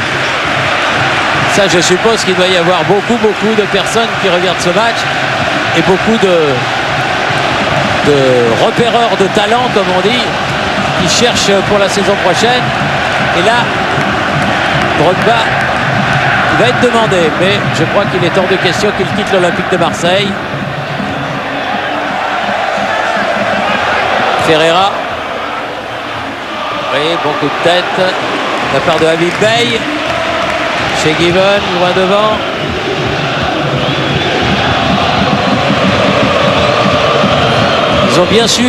Ça, je suppose qu'il doit y avoir beaucoup de personnes qui regardent ce match et beaucoup de repéreurs de talent, comme on dit, qui cherchent pour la saison prochaine. Et là, Drogba, il va être demandé, mais je crois qu'il est hors de question qu'il quitte l'Olympique de Marseille. Ferreira. Oui, bon coup de tête de la part de Habib Beye. Chez Given, loin devant. Ils ont bien su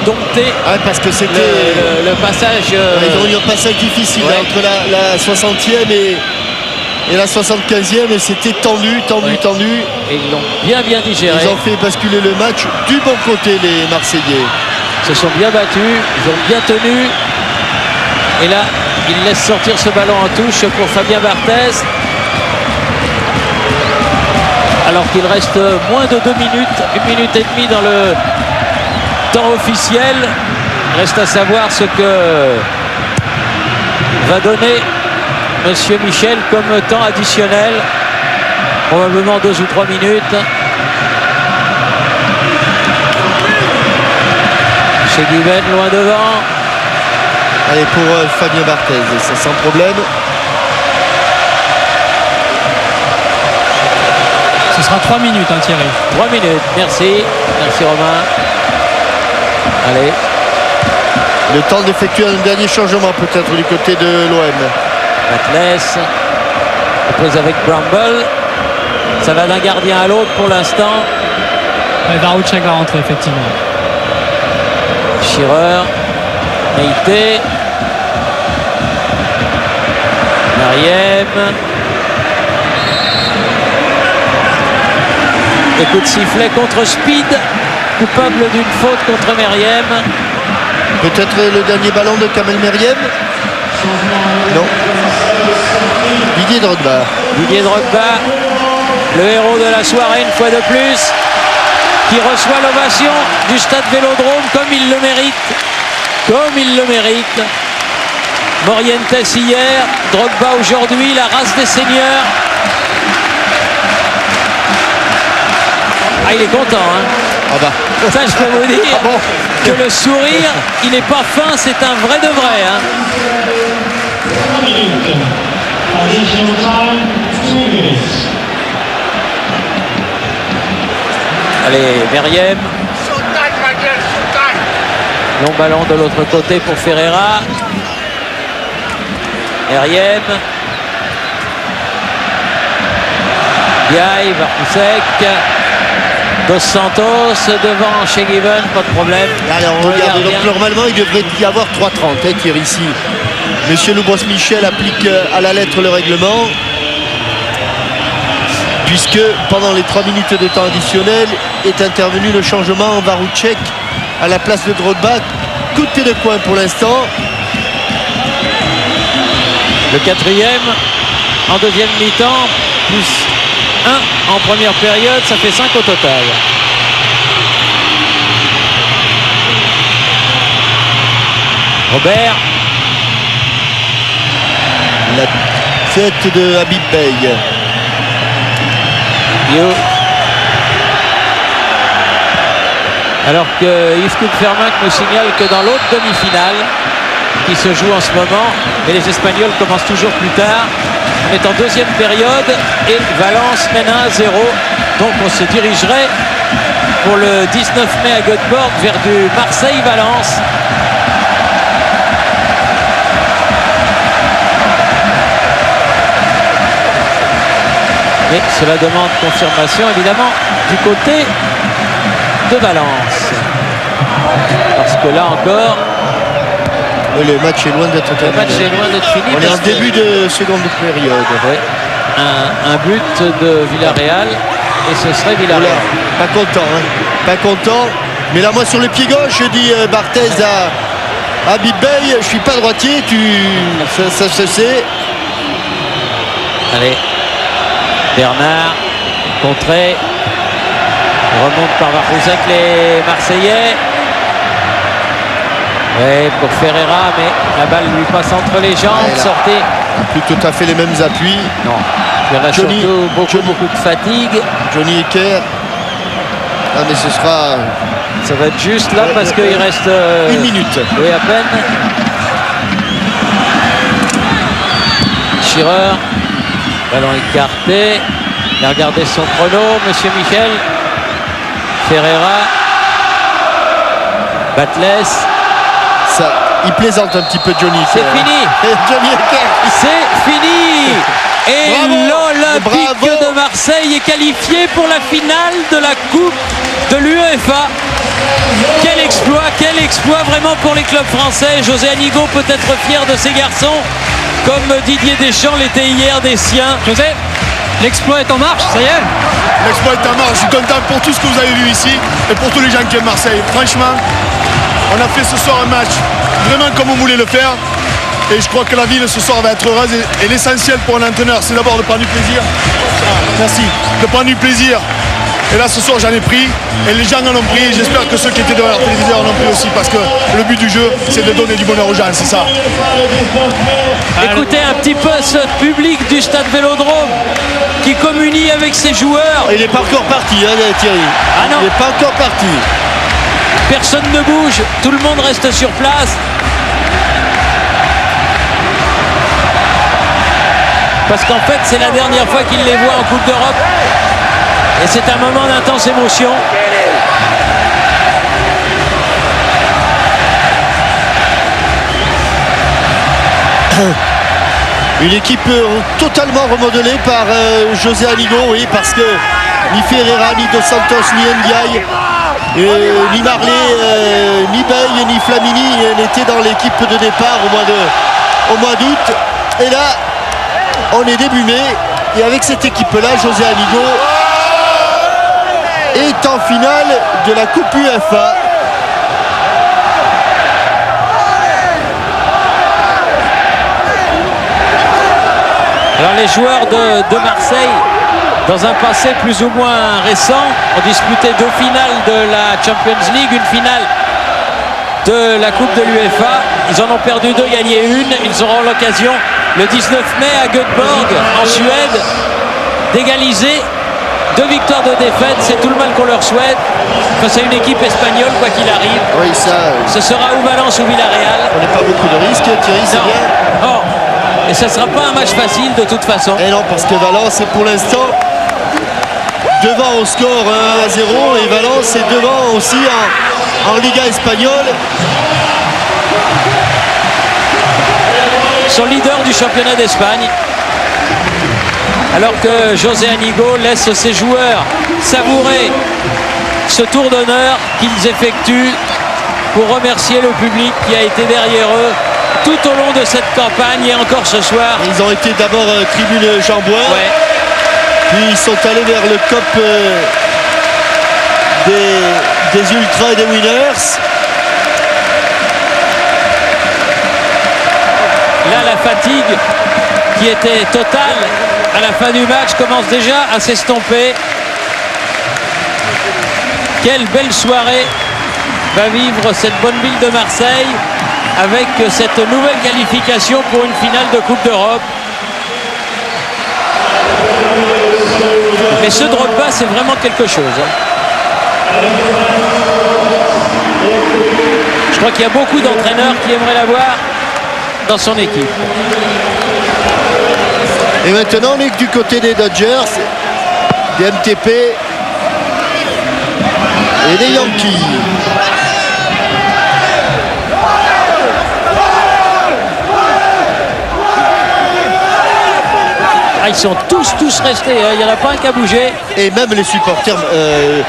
dompter Parce que c'était le passage. ils ont eu un passage difficile entre la 60e et la 75e, et c'était tendu. Et ils l'ont bien digéré. Ils ont fait basculer le match du bon côté, les Marseillais. Ils se sont bien battus, ils ont bien tenu. Et là, il laisse sortir ce ballon en touche pour Fabien Barthez. Alors qu'il reste moins de 2 minutes, 1 minute et demie dans le temps officiel. Il reste à savoir ce que va donner Monsieur Michel comme temps additionnel. Probablement 2 ou 3 minutes. Chez Guiven, loin devant. Allez, pour Fabien Barthez, c'est sans problème. Ce sera 3 minutes, Thierry. 3 minutes, merci. Merci Romain. Allez. Le temps d'effectuer un dernier changement peut-être du côté de l'OM. Atlas. Pose avec Bramble. Ça va d'un gardien à l'autre pour l'instant. Varouchek va rentrer, effectivement. Schirrer. Meïté. Meriem. Et coup de sifflet contre Speed. Coupable d'une faute contre Meriem. Peut-être le dernier ballon de Kamel Meriem. Non. Didier Drogba. Didier Drogba, le héros de la soirée une fois de plus, qui reçoit l'ovation du stade Vélodrome comme il le mérite. Comme il le mérite. Morientes hier, Drogba aujourd'hui, la race des seigneurs. Ah, il est content, hein. Ah bah. Ça, je peux vous dire que le sourire, il n'est pas fin, c'est un vrai de vrai, hein. Allez, Meriem. Long ballon de l'autre côté pour Ferreira. Meriem. Diaye, Bartousek. Dos Santos devant chez Given, pas de problème. Allez, on regarde. Donc normalement il devrait y avoir 3:30, Thierry, ici. Monsieur Loubros-Michel applique à la lettre le règlement, puisque pendant les 3 minutes de temps additionnel est intervenu le changement en Varouchek à la place de Drogba. Coup de pied de coin pour l'instant. Le 4e en deuxième mi-temps, plus 1 en première période, ça fait 5 au total. Robert. La tête de Habib Beye. Yo. Alors que Yves Koupfermin nous signale que dans l'autre demi-finale qui se joue en ce moment, et les Espagnols commencent toujours plus tard, on est en deuxième période et Valence mène 1-0. Donc on se dirigerait pour le 19 mai à Göteborg vers du Marseille-Valence. Mais cela demande confirmation évidemment du côté de Valence. Parce que là encore, le match est loin d'être terminé. Le match est loin d'être fini. On est en début de seconde période. Ouais. Un but de Villarreal et ce serait Villarreal. Pas content, hein. Pas content. Mais là, moi, sur le pied gauche, je dis Barthez à Habib Beye, je suis pas droitier, ça se sait. Allez, Bernard, contré, remonte par Barthez, les Marseillais. Ouais, pour Ferreira, mais la balle lui passe entre les jambes. Ouais, là. Sortez. Plus tout à fait les mêmes appuis. Non. Il y en a Johnny- surtout beaucoup de fatigue. Johnny Ecker. Ah, mais ce sera Ça va être juste là parce qu'il reste 1 minute. oui, à peine. Schirrer. Ballon écarté. Il a regardé son chrono, monsieur Michel. Ferreira. Batles. Ça, il plaisante un petit peu Johnny C'est Ecker. fini. Johnny Ecker. C'est fini. Et Bravo. l'Olympique Bravo. de Marseille est qualifié pour la finale de la Coupe de l'UEFA. Quel exploit vraiment pour les clubs français. José Anigo peut être fier de ses garçons, comme Didier Deschamps l'était hier des siens. José, l'exploit est en marche, ça y est. L'exploit est en marche. Je suis content pour tout ce que vous avez vu ici et pour tous les gens qui aiment Marseille. Franchement, on a fait ce soir un match vraiment comme on voulait le faire. Et je crois que la ville ce soir va être heureuse. Et l'essentiel pour un entraîneur, c'est d'abord de prendre du plaisir. Merci. De prendre du plaisir. Et là, ce soir, j'en ai pris. Et les gens en ont pris. Et j'espère que ceux qui étaient devant leur téléviseur en ont pris aussi. Parce que le but du jeu, c'est de donner du bonheur aux gens. C'est ça. Écoutez un petit peu ce public du stade Vélodrome qui communie avec ses joueurs. Il n'est pas encore parti, hein, Thierry. Ah non. Il n'est pas encore parti. Personne ne bouge, tout le monde reste sur place. Parce qu'en fait, c'est la dernière fois qu'il les voit en Coupe d'Europe. Et c'est un moment d'intense émotion. Une équipe totalement remodelée par José Anigo, oui, parce que ni Ferreira, ni Dos Santos, ni Ndiaye, ni Marley, ni Bey, ni Flamini n'étaient dans l'équipe de départ au mois d'août. Et là, on est début mai. Et avec cette équipe-là, José Anigo est en finale de la Coupe UEFA. Alors les joueurs de Marseille, dans un passé plus ou moins récent, ont disputé 2 finales de la Champions League, une finale de la Coupe de l'UEFA. Ils en ont perdu 2, gagné 1. Ils auront l'occasion le 19 mai à Göteborg, en Suède, d'égaliser. 2 victoires, 2 défaites, c'est tout le mal qu'on leur souhaite. Face à une équipe espagnole, quoi qu'il arrive. Oui, ça, Ce sera ou Valence ou Villarreal. on n'a pas beaucoup de risques, Thierry, c'est bien. Non. Et ce ne sera pas un match facile de toute façon. Et non, parce que Valence est pour l'instant devant au score 1-0 et Valence est devant aussi en Liga espagnole. Ils sont leaders du championnat d'Espagne. Alors que José Anigo laisse ses joueurs savourer ce tour d'honneur qu'ils effectuent pour remercier le public qui a été derrière eux tout au long de cette campagne et encore ce soir. Ils ont été d'abord tribune Jean-Bouin, Ouais. puis ils sont allés vers le COP des Ultras et des Winners. Là, la fatigue qui était totale à la fin du match commence déjà à s'estomper. Quelle belle soirée va vivre cette bonne ville de Marseille avec cette nouvelle qualification pour une finale de Coupe d'Europe. Mais ce Drogba, c'est vraiment quelque chose. Je crois qu'il y a beaucoup d'entraîneurs qui aimeraient l'avoir dans son équipe. Et maintenant, on est du côté des Dodgers, des MTP et des Yankees. Ah, ils sont tous restés, hein. Il n'y en a pas un qui a bougé. Et même les supporters de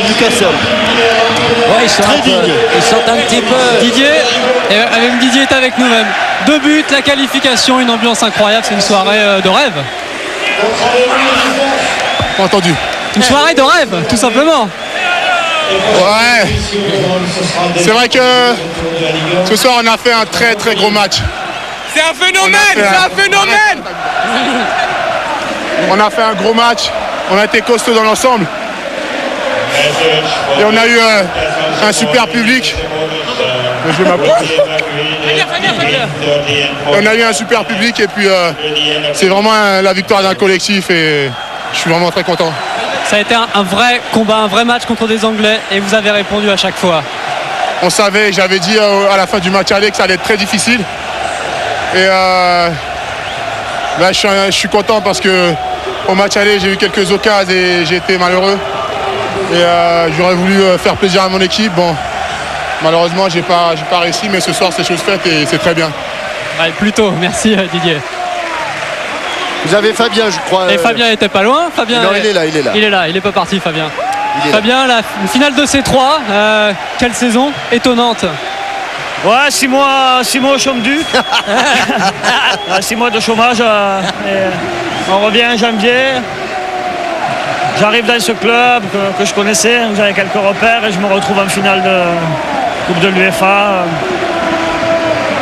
Newcastle. Ouais, ils sont Très un peu- dignes. ils sont un petit peu. Didier, et même Didier est avec nous même. 2 buts, la qualification, une ambiance incroyable, c'est une soirée de rêve. Pas entendu. Une soirée de rêve, tout simplement. Ouais. C'est vrai que ce soir on a fait un très très gros match. C'est un phénomène, On a fait un gros match. On a été costaud dans l'ensemble. Et on a eu un super public. mais je m'approche. On a eu un super public et puis c'est vraiment la victoire d'un collectif et je suis vraiment très content. Ça a été un vrai combat, un vrai match contre des Anglais et vous avez répondu à chaque fois. On savait, j'avais dit à la fin du match aller que ça allait être très difficile. Et là, je suis content parce que au match aller, j'ai eu quelques occasions et j'ai été malheureux. Et j'aurais voulu faire plaisir à mon équipe. Bon, malheureusement, j'ai pas réussi, mais ce soir, c'est chose faite et c'est très bien. Ouais, plutôt, merci Didier. Vous avez Fabien, je crois. Et Fabien était pas loin. Fabien, non, il est là. Il est pas parti, Fabien. Fabien, la finale de C3, quelle saison étonnante. Ouais, 6 mois au chômage. 6 mois de chômage. On revient en janvier. J'arrive dans ce club que je connaissais, où j'avais quelques repères et je me retrouve en finale de Coupe de l'UEFA.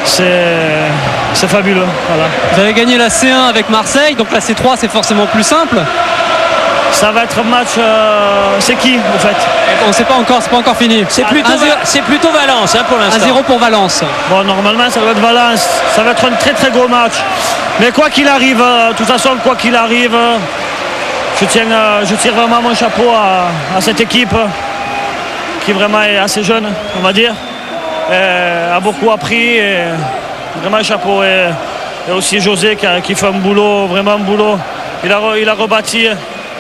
C'est fabuleux. Voilà. Vous avez gagné la C1 avec Marseille, donc la C3 c'est forcément plus simple. Ça va être un match. C'est qui en fait? On ne sait pas encore, c'est pas encore fini. C'est plutôt Valence pour l'instant. 1-0 pour Valence. Bon, normalement ça doit être Valence. Ça va être un très très gros match. Mais quoi qu'il arrive, de toute façon, quoi qu'il arrive, je tire vraiment mon chapeau à cette équipe qui vraiment est assez jeune, on va dire. A beaucoup appris et vraiment chapeau. Et aussi José qui fait un boulot, vraiment un boulot. Il a rebâti,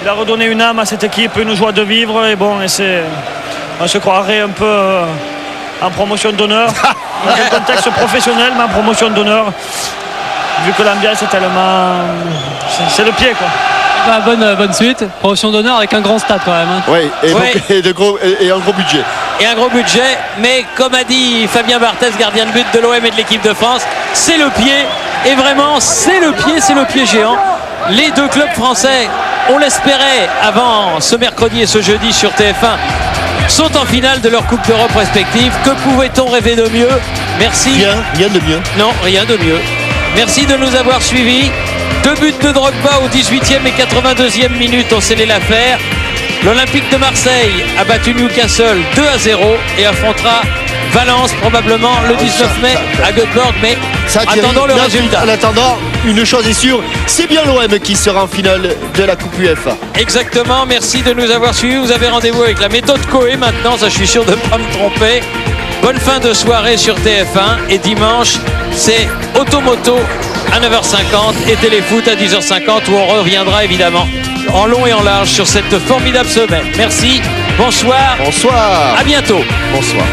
il a redonné une âme à cette équipe, une joie de vivre. Et bon, on se croirait un peu en promotion d'honneur, dans un contexte professionnel, mais en promotion d'honneur. Vu que l'ambiance est tellement. C'est le pied, quoi. Bah, bonne suite. Promotion d'honneur avec un grand stade quand même. Hein. Oui, et un gros budget. Et un gros budget, mais comme a dit Fabien Barthez, gardien de but de l'OM et de l'équipe de France, c'est le pied. Et vraiment, c'est le pied géant. Les deux clubs français, on l'espérait avant ce mercredi et ce jeudi sur TF1, sont en finale de leur Coupe d'Europe respective. Que pouvait-on rêver de mieux? Merci. Rien de mieux. Non, rien de mieux. Merci de nous avoir suivis. 2 buts de Drogba au 18e et 82e minute ont scellé l'affaire. L'Olympique de Marseille a battu Newcastle 2-0 et affrontera Valence probablement le 19 mai à Göteborg, mais attendons le résultat. En attendant, une chose est sûre, c'est bien l'OM qui sera en finale de la Coupe UEFA. Exactement, merci de nous avoir suivis. Vous avez rendez-vous avec la méthode Coé maintenant, ça je suis sûr de ne pas me tromper. Bonne fin de soirée sur TF1 et dimanche c'est Automoto à 9h50 et Téléfoot à 10h50 où on reviendra évidemment en long et en large sur cette formidable semaine. Merci, bonsoir. Bonsoir. À bientôt. Bonsoir.